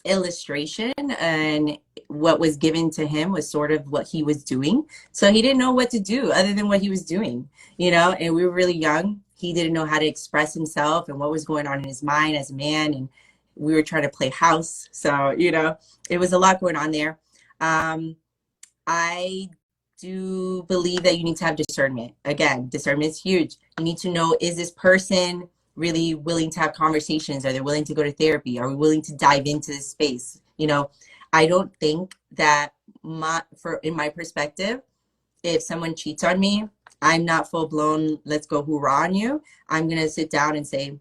illustration, and what was given to him was sort of what he was doing. So he didn't know what to do other than what he was doing, you know, and we were really young. He didn't know how to express himself and what was going on in his mind as a man. And we were trying to play house. So, you know, it was a lot going on there. Um, I do believe that you need to have discernment. Again, discernment is huge. You need to know, is this person really willing to have conversations? Are they willing to go to therapy? Are we willing to dive into this space? You know, I don't think that in my perspective, if someone cheats on me, I'm not full blown, let's go hoorah on you. I'm gonna sit down and say,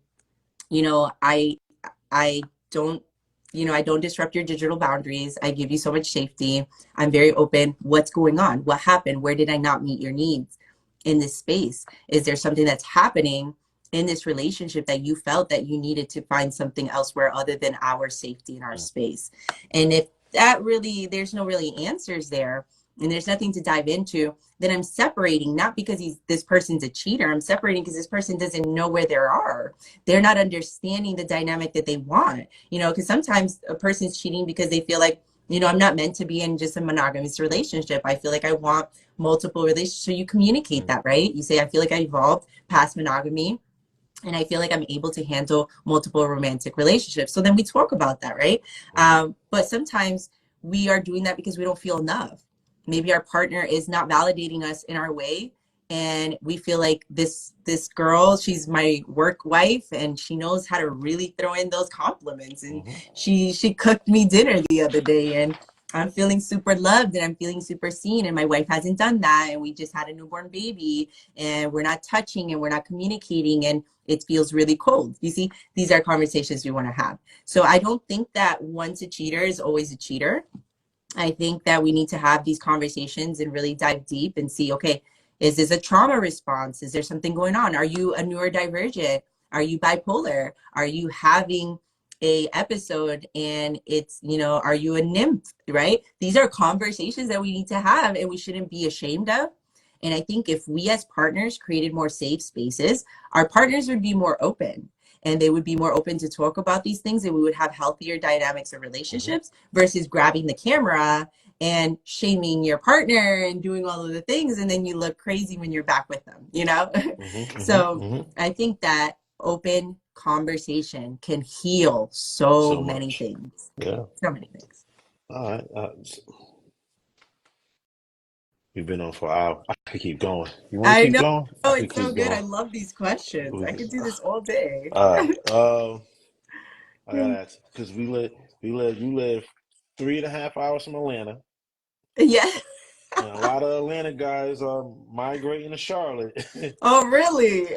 you know, I don't, you know, I don't disrupt your digital boundaries. I give you so much safety. I'm very open. What's going on? What happened? Where did I not meet your needs in this space? Is there something that's happening in this relationship that you felt that you needed to find something elsewhere other than our safety and our space? And if that really, there's no really answers there, and there's nothing to dive into, then I'm separating, not because this person's a cheater. I'm separating because this person doesn't know where they are. They're not understanding the dynamic that they want, you know, because sometimes a person's cheating because they feel like, you know, I'm not meant to be in just a monogamous relationship. I feel like I want multiple relationships. So you communicate that, right? You say, I feel like I evolved past monogamy and I feel like I'm able to handle multiple romantic relationships. So then we talk about that, right? But sometimes we are doing that because we don't feel enough. Maybe our partner is not validating us in our way, and we feel like this girl, she's my work wife, and she knows how to really throw in those compliments. And she cooked me dinner the other day, and I'm feeling super loved and I'm feeling super seen, and my wife hasn't done that, and we just had a newborn baby, and we're not touching and we're not communicating, and it feels really cold. You see, these are conversations we want to have. So I don't think that once a cheater is always a cheater. I think that we need to have these conversations and really dive deep and see, okay, is this a trauma response? Is there something going on? Are you a neurodivergent? Are you bipolar? Are you having a episode and it's, you know, are you a nymph, right? These are conversations that we need to have and we shouldn't be ashamed of. And I think if we as partners created more safe spaces, our partners would be more open and they would be more open to talk about these things, and we would have healthier dynamics of relationships versus grabbing the camera and shaming your partner and doing all of the things, and then you look crazy when you're back with them, you know? So I think that open conversation can heal so So many much. things. Yeah. So many things. All right. We've been on for an hour. I could keep going. You want to I keep know. going? I could It's so keep good. I going. love these questions. We I could, could do this all day. all right. I gotta ask because you live 3.5 hours from Atlanta, Yeah. and a lot of Atlanta guys are migrating to Charlotte. Oh, really?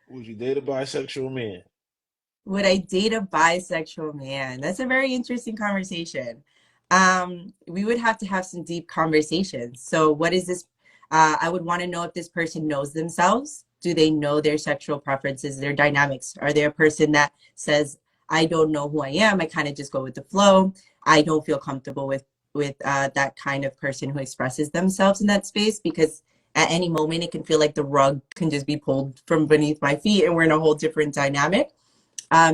Would you date a bisexual man? Would I date a bisexual man? That's a very interesting conversation. We would have to have some deep conversations. So, what is this? I would want to know if this person knows themselves. Do they know their sexual preferences, their dynamics? Are they a person that says, "I don't know who I am. I kind of just go with the flow. I don't feel comfortable with that kind of person who expresses themselves in that space because." At any moment, it can feel like the rug can just be pulled from beneath my feet, and we're in a whole different dynamic.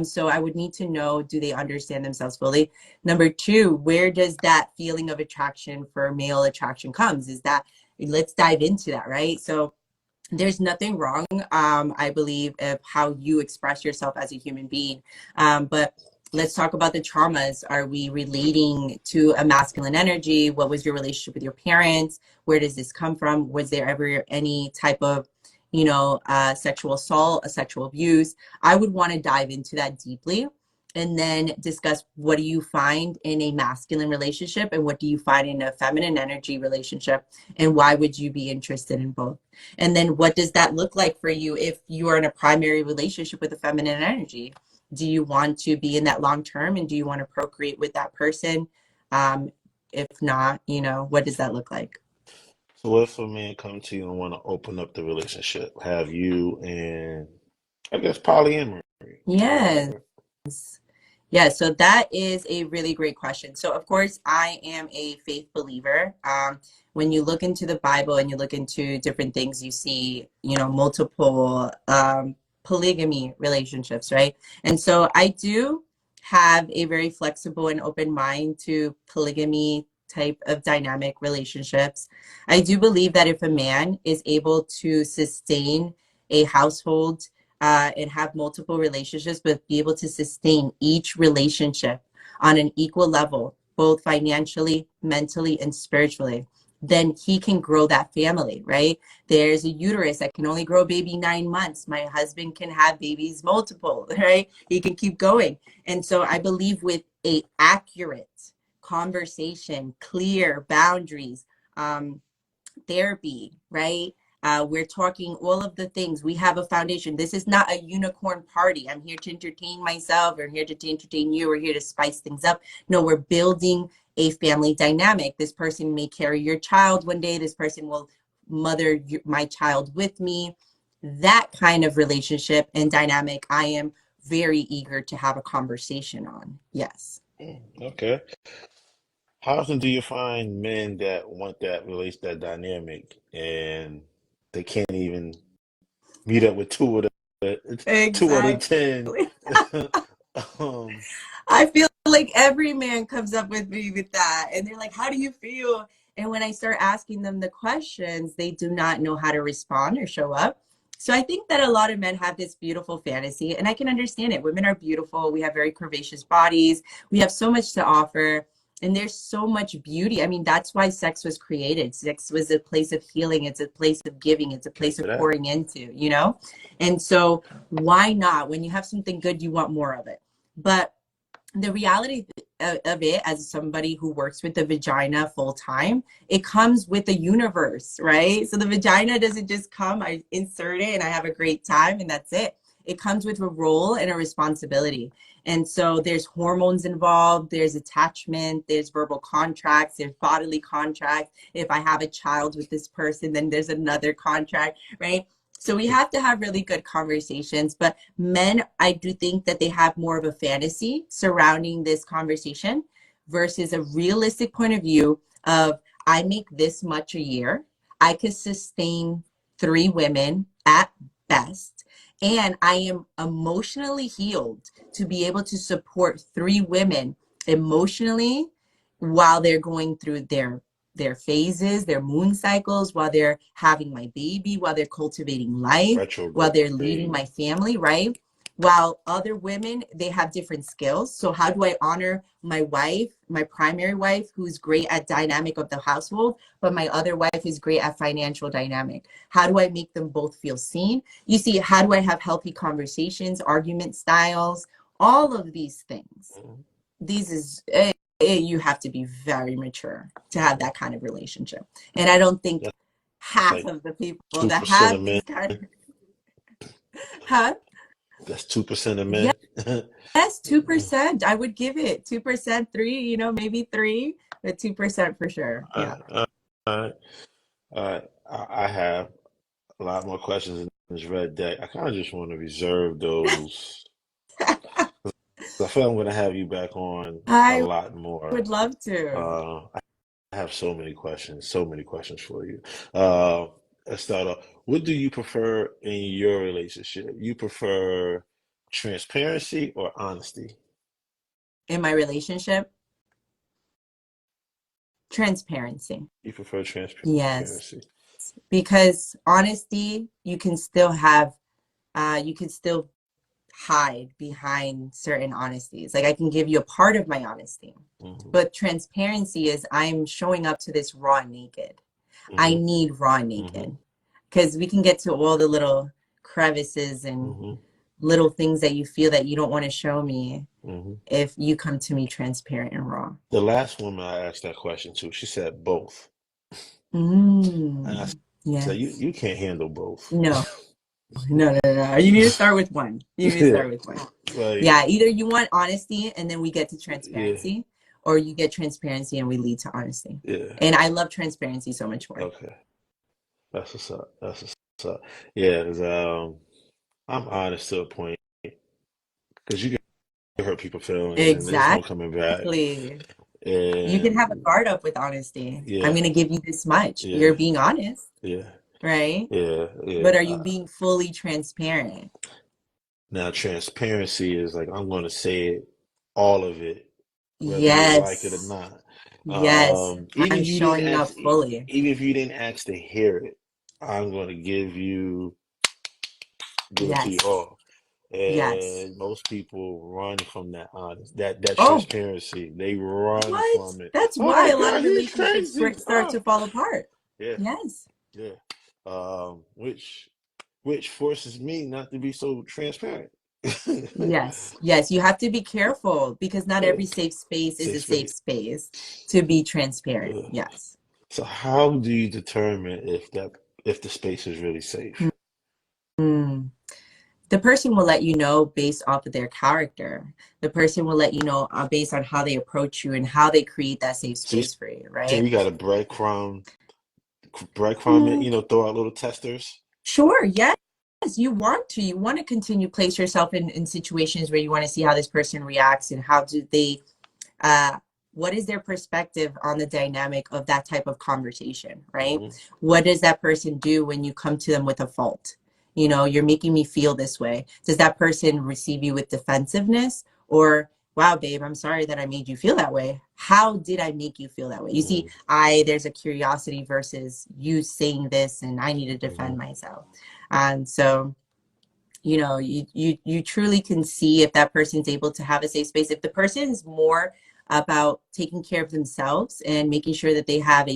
So I would need to know, do they understand themselves fully? Number two, where does that feeling of attraction for male attraction comes? Is that, let's dive into that, right? So there's nothing wrong, I believe, of how you express yourself as a human being. But let's talk about the traumas. Are we relating to a masculine energy? What was your relationship with your parents? Where does this come from? Was there ever any type of, sexual assault, a sexual abuse? I would want to dive into that deeply and then discuss what do you find in a masculine relationship and what do you find in a feminine energy relationship, and why would you be interested in both? And then what does that look like for you if you are in a primary relationship with a feminine energy? Do you want to be in that long term, and do you want to procreate with that person? Um, if not, what does that look like? So what if a man come to you and want to open up the relationship? Have you and I guess polyamory. Yes. Yeah, so that is a really great question. So, of course, I am a faith believer. When you look into the Bible and you look into different things, you see, multiple polygamy relationships, right? And so I do have a very flexible and open mind to polygamy type of dynamic relationships. I do believe that if a man is able to sustain a household and have multiple relationships, but be able to sustain each relationship on an equal level, both financially, mentally, and spiritually, then he can grow that family, right? There's a uterus that can only grow a baby 9 months. My husband can have babies multiple, right? He can keep going. And so I believe with a accurate conversation, clear boundaries, um, therapy, right? We're talking all of the things. We have a foundation. This is not a unicorn party. I'm here to entertain myself, or here to entertain you, or here to spice things up. No, we're building a family dynamic. This person may carry your child one day. This person will mother my child with me. That kind of relationship and dynamic, I am very eager to have a conversation on. Yes. Okay. How often do you find men that want that relate that dynamic and they can't even meet up with two of the ten? Exactly. um, I feel like every man comes up with me with that. And they're like, how do you feel? And when I start asking them the questions, they do not know how to respond or show up. So I think that a lot of men have this beautiful fantasy, and I can understand it. Women are beautiful. We have very curvaceous bodies. We have so much to offer. And there's so much beauty. I mean, that's why sex was created. Sex was a place of healing. It's a place of giving. It's a drink place to of that. pouring into? And so why not? When you have something good, you want more of it. But the reality of it, as somebody who works with the vagina full time, it comes with the universe, right? So the vagina doesn't just come, I insert it and I have a great time and that's it. It comes with a role and a responsibility. And so there's hormones involved, there's attachment, there's verbal contracts, there's bodily contracts. If I have a child with this person, then there's another contract, right? So we have to have really good conversations, but men, I do think that they have more of a fantasy surrounding this conversation versus a realistic point of view of, I make this much a year. I could sustain 3 women at best. And I am emotionally healed to be able to support 3 women emotionally while they're going through their phases, their moon cycles, while they're having my baby, while they're cultivating life, while they're leading Retrograde. my family, right? While other women, they have different skills. So how do I honor my wife, my primary wife, who's great at dynamic of the household, but my other wife is great at financial dynamic? How do I make them both feel seen? You see, how do I have healthy conversations, argument styles, all of these things? These is you have to be very mature to have that kind of relationship. And I don't think That's half like of the people that 2% of have men. these kind of, huh? That's 2% of Yes, men. 2%. I would give it 2%, three, maybe three, but 2% for sure. Yeah. All right. All right. I have a lot more questions in this red deck. I kind of just want to reserve those. I feel I'm going to have you back on a I lot more. would love to. I have so many questions for you. Let's start off. What do you prefer in your relationship? You prefer transparency or honesty? In my relationship, transparency. You prefer Yes. transparency. Because honesty, you can still hide behind certain honesties. Like I can give you a part of my honesty, Hmm. but transparency is I'm showing up to this raw and naked. I Hmm. need raw and Hmm. naked because we can get to all the little crevices and Hmm. little things that you feel that you don't want to show me Hmm. if you come to me transparent and raw. The last woman I asked that question to, she said both. And I said, Yes. you can't handle both. No, no. You need to start with one. You need to Yeah. start with one. Like, Yeah, either you want honesty and then we get to yeah, transparency, or you get transparency and we lead to honesty. yeah. And I love transparency so much more. Okay. That's what's up. That's what's up. Yeah, 'cause, I'm honest to a point because you can hurt people's feelings and there's no coming back. Exactly. You can have a And guard up with honesty. I'm yeah, going to give you this much. yeah, You're being honest, yeah, right? yeah, yeah. But are you being fully transparent? Now, transparency is like I'm going to say it, all of it, whether you like it or Yes. not. Yes. Even I'm if you didn't showing up ask, fully. even if you didn't ask to hear it, I'm going to give it to you Yes. all. Yes. And most people run from that honest, that Oh, transparency. They run what? from it. That's Oh why my a lot of God, he's relationships crazy. start Oh, to fall apart. yeah, Yes. yeah. Which forces me not to be so transparent. Yes. Yes. You have to be careful because not Yeah, every safe space is safe a safe space. space to be transparent. Yeah. Yes. So how do you determine if the space is really safe? Mm. The person will let you know based off of their character. The person will let you know based on how they approach you and how they create that safe So you space for you, saying right? you got a breadcrumb it, Mm, throw out little testers? sure, yes. You want to. You want to continue place yourself in situations where you want to see how this person reacts and how do they uh, what is their perspective on the dynamic of that type of conversation, right? Hmm. What does that person do when you come to them with a fault? You're making me feel this way. Does that person receive you with defensiveness or, wow, babe, I'm sorry that I made you feel that way. How did I make you feel that way? You see, Hmm. there's a curiosity versus you saying this and I need to Hmm. defend myself. And so, you truly can see if that person's able to have a safe space. If the person is more about taking care of themselves and making sure that they have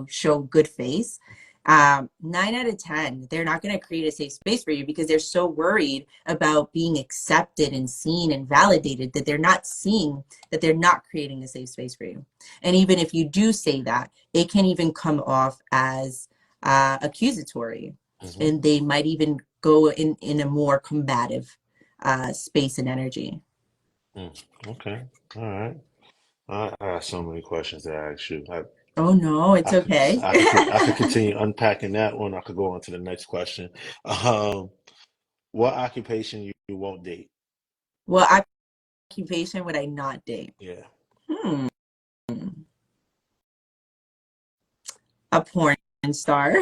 show good face, 9 out of 10, they're not going to create a safe space for you because they're so worried about being accepted and seen and validated that they're not seeing that they're not creating a safe space for you. And even if you do say that, it can even come off as accusatory, Hmm. and they might even go in a more combative space and energy. Mm. Okay. All right. I got so many questions to ask you. Oh no, it's okay. I could continue unpacking that one. I could go on to the next question. Um, what occupation you won't date? What occupation would I not date? Yeah. Hmm. A porn star.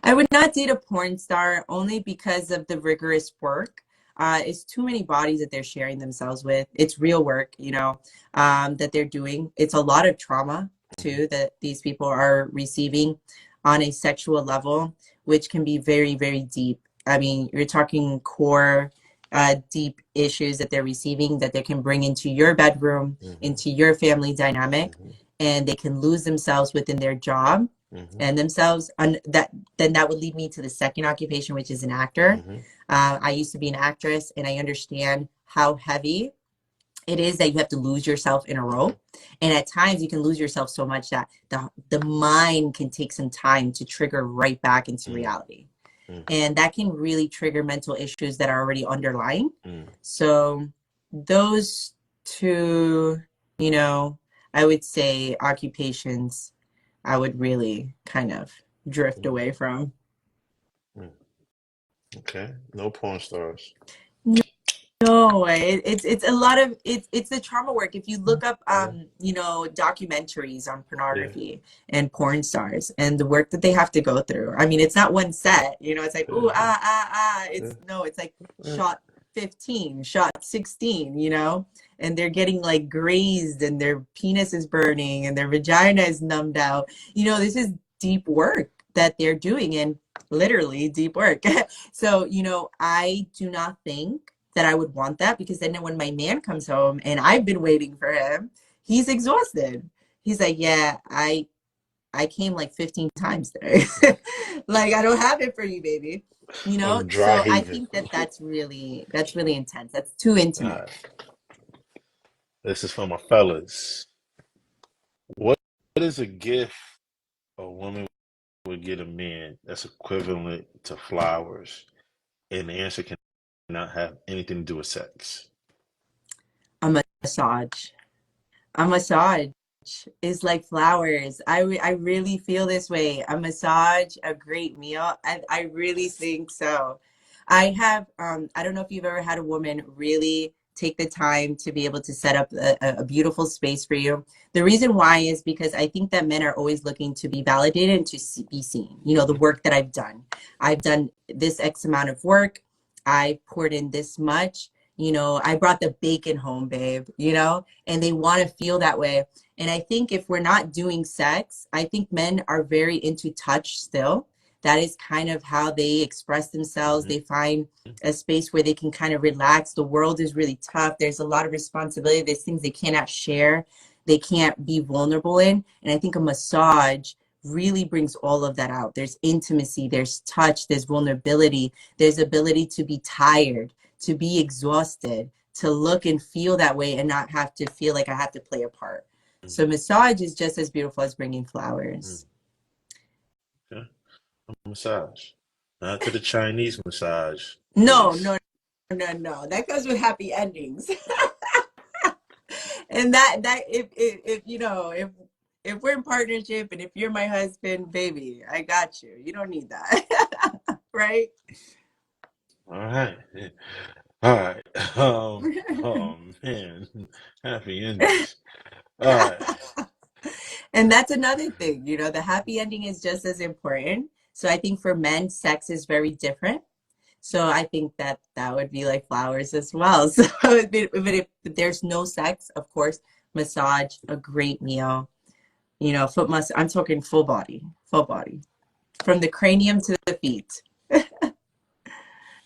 I would not date a porn star only because of the rigorous work. It's too many bodies that they're sharing themselves with. It's real work, you know, that they're doing. It's a lot of trauma too that these people are receiving on a sexual level, which can be very, very deep. I mean, you're talking core, deep issues that they're receiving that they can bring into your bedroom, into your family dynamic, and they can lose themselves within their job and themselves. Then that would lead me to the second occupation, which is an actor. I used to be an actress, and I understand how heavy it is that you have to lose yourself in a role. And at times you can lose yourself so much that the mind can take some time to trigger right back into reality. And that can really trigger mental issues that are already underlying. So those two, you know, I would say occupations I would really kind of drift away from. Okay, no porn stars. No, it's a lot of it's the trauma work. If you look up you know, documentaries on Yeah. pornography and porn stars and the work that they have to go through. I mean, it's not one set, you know, it's like ooh it's no, it's like shot 15, shot 16, you know, and they're getting like grazed and their penis is burning and their vagina is numbed out. You know, this is deep work that they're doing, and literally deep work. So, you know, I do not think that I would want that, because then when my man comes home and I've been waiting for him, he's exhausted. He's like, yeah, I came like 15 times today. Like, I don't have it for you, baby. You know, Of dry so I heaving. think that that's really intense. That's too intimate. Alright, this is for my fellas. What is a gift a woman would get a man that's equivalent to flowers? And the answer cannot have anything to do with sex. A massage. A massage is like flowers. I really feel this way. A massage, a great meal. I really think so. I have, I don't know if you've ever had a woman really take the time to be able to set up a beautiful space for you. The reason why is because I think that men are always looking to be validated and to be seen. You know, the work that I've done. I've done this X amount of work. I poured in this much. You know, I brought the bacon home, babe, you know, and they want to feel that way. And I think if we're not doing sex, I think men are very into touch still. That is kind of how they express themselves. They find a space where they can kind of relax. The world is really tough. There's a lot of responsibility. There's things they cannot share. They can't be vulnerable in. And I think a massage really brings all of that out. There's intimacy, there's touch, there's vulnerability, there's ability to be tired, to be exhausted, to look and feel that way and not have to feel like I have to play a part. So massage is just as beautiful as bringing flowers. Okay. A massage. Not to the Chinese massage No, place. no, no, no. That goes with happy endings. And that if you know, if we're in partnership and if you're my husband, baby, I got you. You don't need that. Right? All right. All right. Oh man. Happy endings. All right. And that's another thing, you know, the happy ending is just as important. So I think for men, sex is very different. So I think that that would be like flowers as well. So if there's no sex, of course, massage, a great meal, you know, foot massage. I'm talking full body, from the cranium to the feet.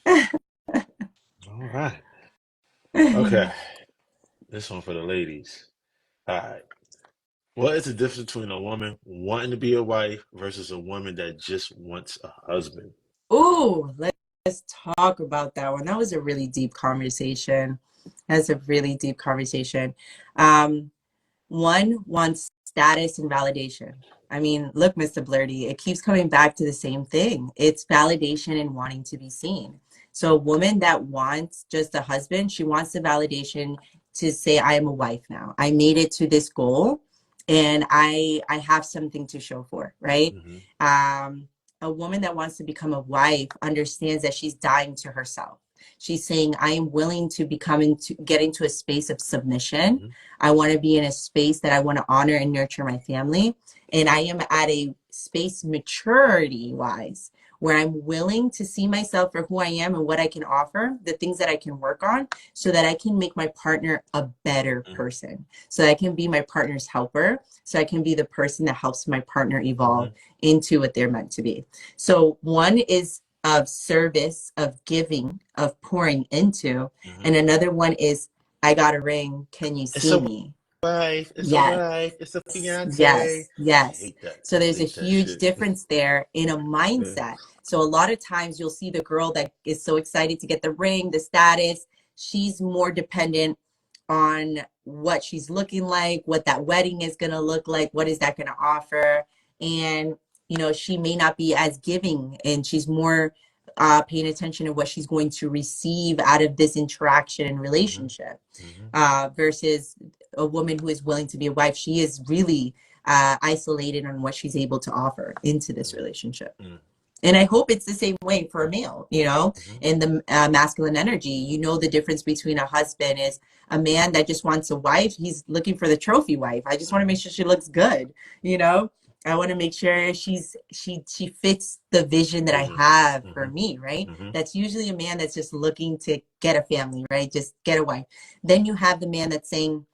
All right. Okay. This one for the ladies. All right. What is the difference between a woman wanting to be a wife versus a woman that just wants a husband? Ooh, let's talk about that one. That was a really deep conversation. That's a really deep conversation. Um, One wants status and validation. I mean, look, Mr. Blerdy, it keeps coming back to the same thing. It's validation and wanting to be seen. So a woman that wants just a husband, she wants the validation to say, I am a wife now. I made it to this goal and I have something to show for, right? Mm-hmm. A woman that wants to become a wife understands that she's dying to herself. She's saying, I am willing to get into a space of submission. Mm-hmm. I want to be in a space that I want to honor and nurture my family. And I am at a space maturity wise where I'm willing to see myself for who I am and what I can offer, the things that I can work on, so that I can make my partner a better person. So that I can be my partner's helper. So I can be the person that helps my partner evolve into what they're meant to be. So one is of service, of giving, of pouring into. And another one is, I got a ring. Can you It's see a me? wife. It's a Yes. wife. It's a fiance. Yes, I yes. hate that. So there's a Hate that huge shit. difference there in a Yeah. mindset. So a lot of times you'll see the girl that is so excited to get the ring, the status, she's more dependent on what she's looking like, what that wedding is going to look like, what is that going to offer. And, you know, she may not be as giving, and she's more paying attention to what she's going to receive out of this interaction and relationship, versus a woman who is willing to be a wife. She is really isolated on what she's able to offer into this relationship. And I hope it's the same way for a male, you know, in the masculine energy. You know, the difference between a husband is a man that just wants a wife. He's looking for the trophy wife. I just want to make sure she looks good, you know. I want to make sure she fits the vision that I have for me, right? That's usually a man that's just looking to get a family, right? Just get a wife. Then you have the man that's saying,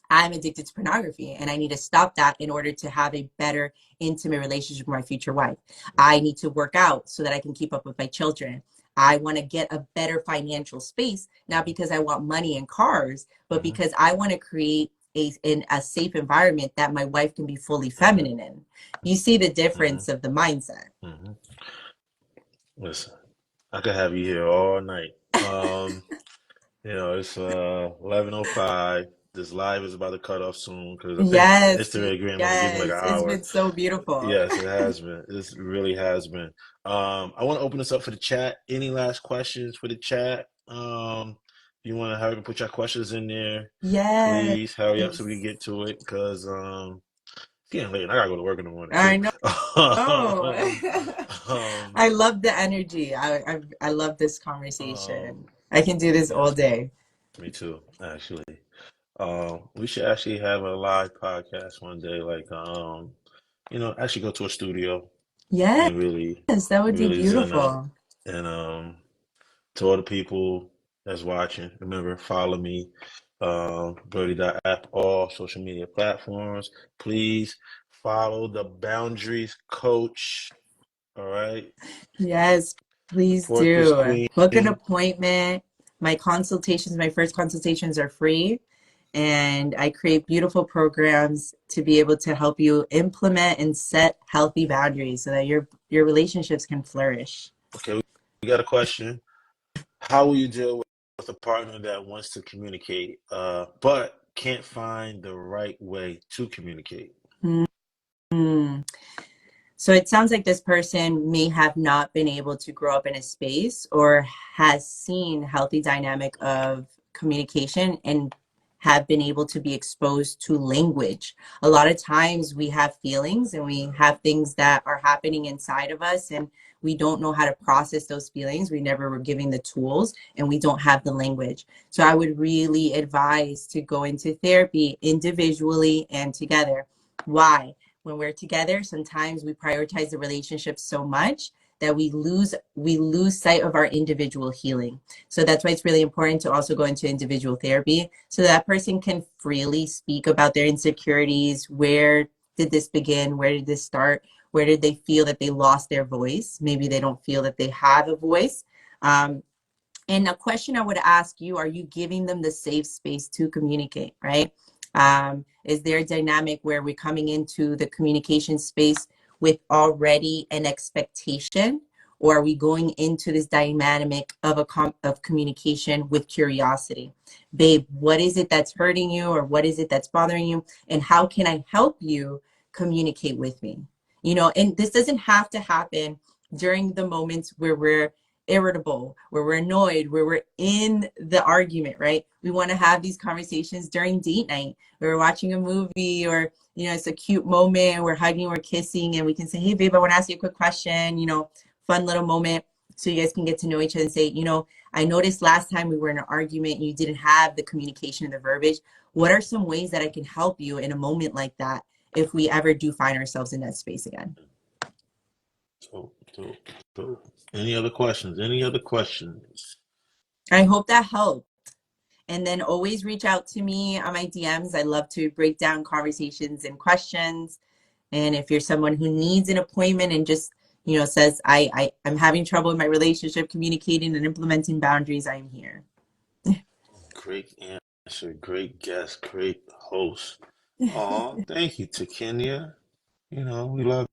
I'm addicted to pornography and I need to stop that in order to have a better intimate relationship with my future wife. I need to work out so that I can keep up with my children. I want to get a better financial space, not because I want money and cars, but because I want to create a safe environment that my wife can be fully feminine in. You see the difference of the mindset. Listen, I could have you here all night. You know, it's 11:05. This live is about to cut off soon because I think Yes, Instagram only gives me like an yes. It's hour. been so beautiful. Yes, it has been. This really has been. I want to open this up for the chat. Any last questions for the chat? If you want to hurry and put your questions in there, Yes. please hurry up so we can get to it because it's getting late and I gotta go to work in the morning I too. know. Um, um, I love the energy. I love this um, conversation. I can do this all yes, day. me too, actually. We should actually have a live podcast one day, like actually go to a studio Yes, and really, that would be really zen up. beautiful. And to all the people that's watching, remember, follow me, blerdy.app, all social media platforms. Please follow the boundaries coach. All right. Yes, please Support this do. queen. Book an appointment. My consultations, my first consultations are free. And I create beautiful programs to be able to help you implement and set healthy boundaries so that your relationships can flourish. Okay, we got a question. How will you deal with a partner that wants to communicate, but can't find the right way to communicate? Mm. So it sounds like this person may have not been able to grow up in a space or has seen healthy dynamic of communication and have been able to be exposed to language. A lot of times we have feelings and we have things that are happening inside of us and we don't know how to process those feelings. We never were given the tools and we don't have the language. So I would really advise to go into therapy individually and together. Why? When we're together, sometimes we prioritize the relationship so much that we lose sight of our individual healing. So that's why it's really important to also go into individual therapy so that person can freely speak about their insecurities. Where did this begin? Where did this start? Where did they feel that they lost their voice? Maybe they don't feel that they have a voice. And a question I would ask you, are you giving them the safe space to communicate, right? Is there a dynamic where we're coming into the communication space with already an expectation? Or are we going into this dynamic of of communication with curiosity? Babe, what is it that's hurting you? Or what is it that's bothering you? And how can I help you communicate with me? You know, and this doesn't have to happen during the moments where we're irritable, where we're annoyed, where we're in the argument, right? We want to have these conversations during date night. Where we're watching a movie or, you know, it's a cute moment, we're hugging, we're kissing, and we can say, hey, babe, I want to ask you a quick question, you know, fun little moment. So you guys can get to know each other and say, you know, I noticed last time we were in an argument and you didn't have the communication and the verbiage. What are some ways that I can help you in a moment like that if we ever do find ourselves in that space again? So Cool. Any other questions? Any other questions? I hope that helped. And then always reach out to me on my DMs. I love to break down conversations and questions. And if you're someone who needs an appointment and just, says, I'm having trouble in my relationship, communicating and implementing boundaries, I'm here. Great answer. Great guest. Great host. Oh, thank you, 𝗙cie𝗹𝗹cie. We love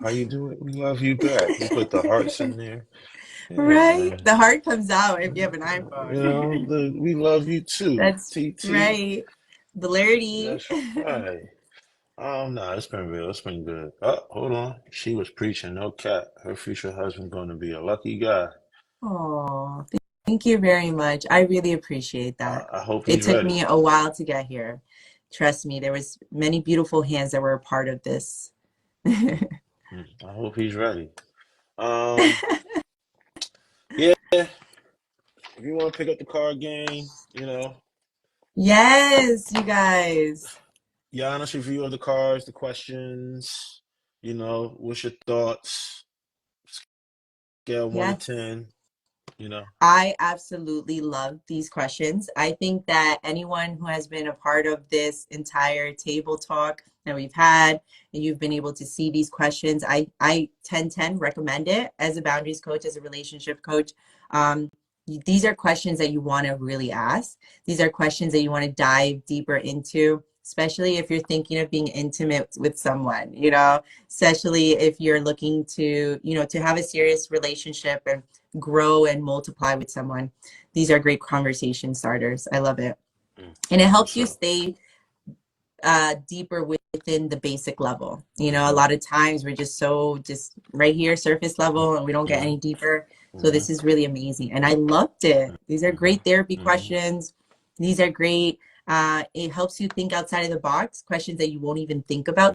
how you do it. We love you back. You put the hearts in there. Yeah, Right? man. The heart comes out if you have an iPhone. We love you too, That's TT. right. Blerdy. That's right. No, it's been real. It's been good. Oh, hold on. She was preaching, no cap. Her future husband going to be a lucky guy. Oh, thank you very much. I really appreciate that. I hope It he's took ready. me a while to get here. Trust me, there was many beautiful hands that were a part of this. I hope he's ready. Um, yeah. If you want to pick up the card game, Yes, you guys. your honest review of the cards, the questions. What's your thoughts? Scale one to Yes. 10. You know. I absolutely love these questions. I think that anyone who has been a part of this entire table talk that we've had, and you've been able to see these questions, I 10 recommend it as a boundaries coach, as a relationship coach. These are questions that you want to really ask. These are questions that you want to dive deeper into, especially if you're thinking of being intimate with someone, especially if you're looking to have a serious relationship and grow and multiply with someone. These are great conversation starters. I love it. And it For helps you sure. stay deeper within the basic level. A Mm-hmm. lot of times we're just right here, surface level, and we don't get Mm-hmm. any deeper. So Mm-hmm. this is really amazing. And I loved it. These are Mm-hmm. great therapy Mm-hmm. questions. These are great. It helps you think outside of the box, questions that you won't even think about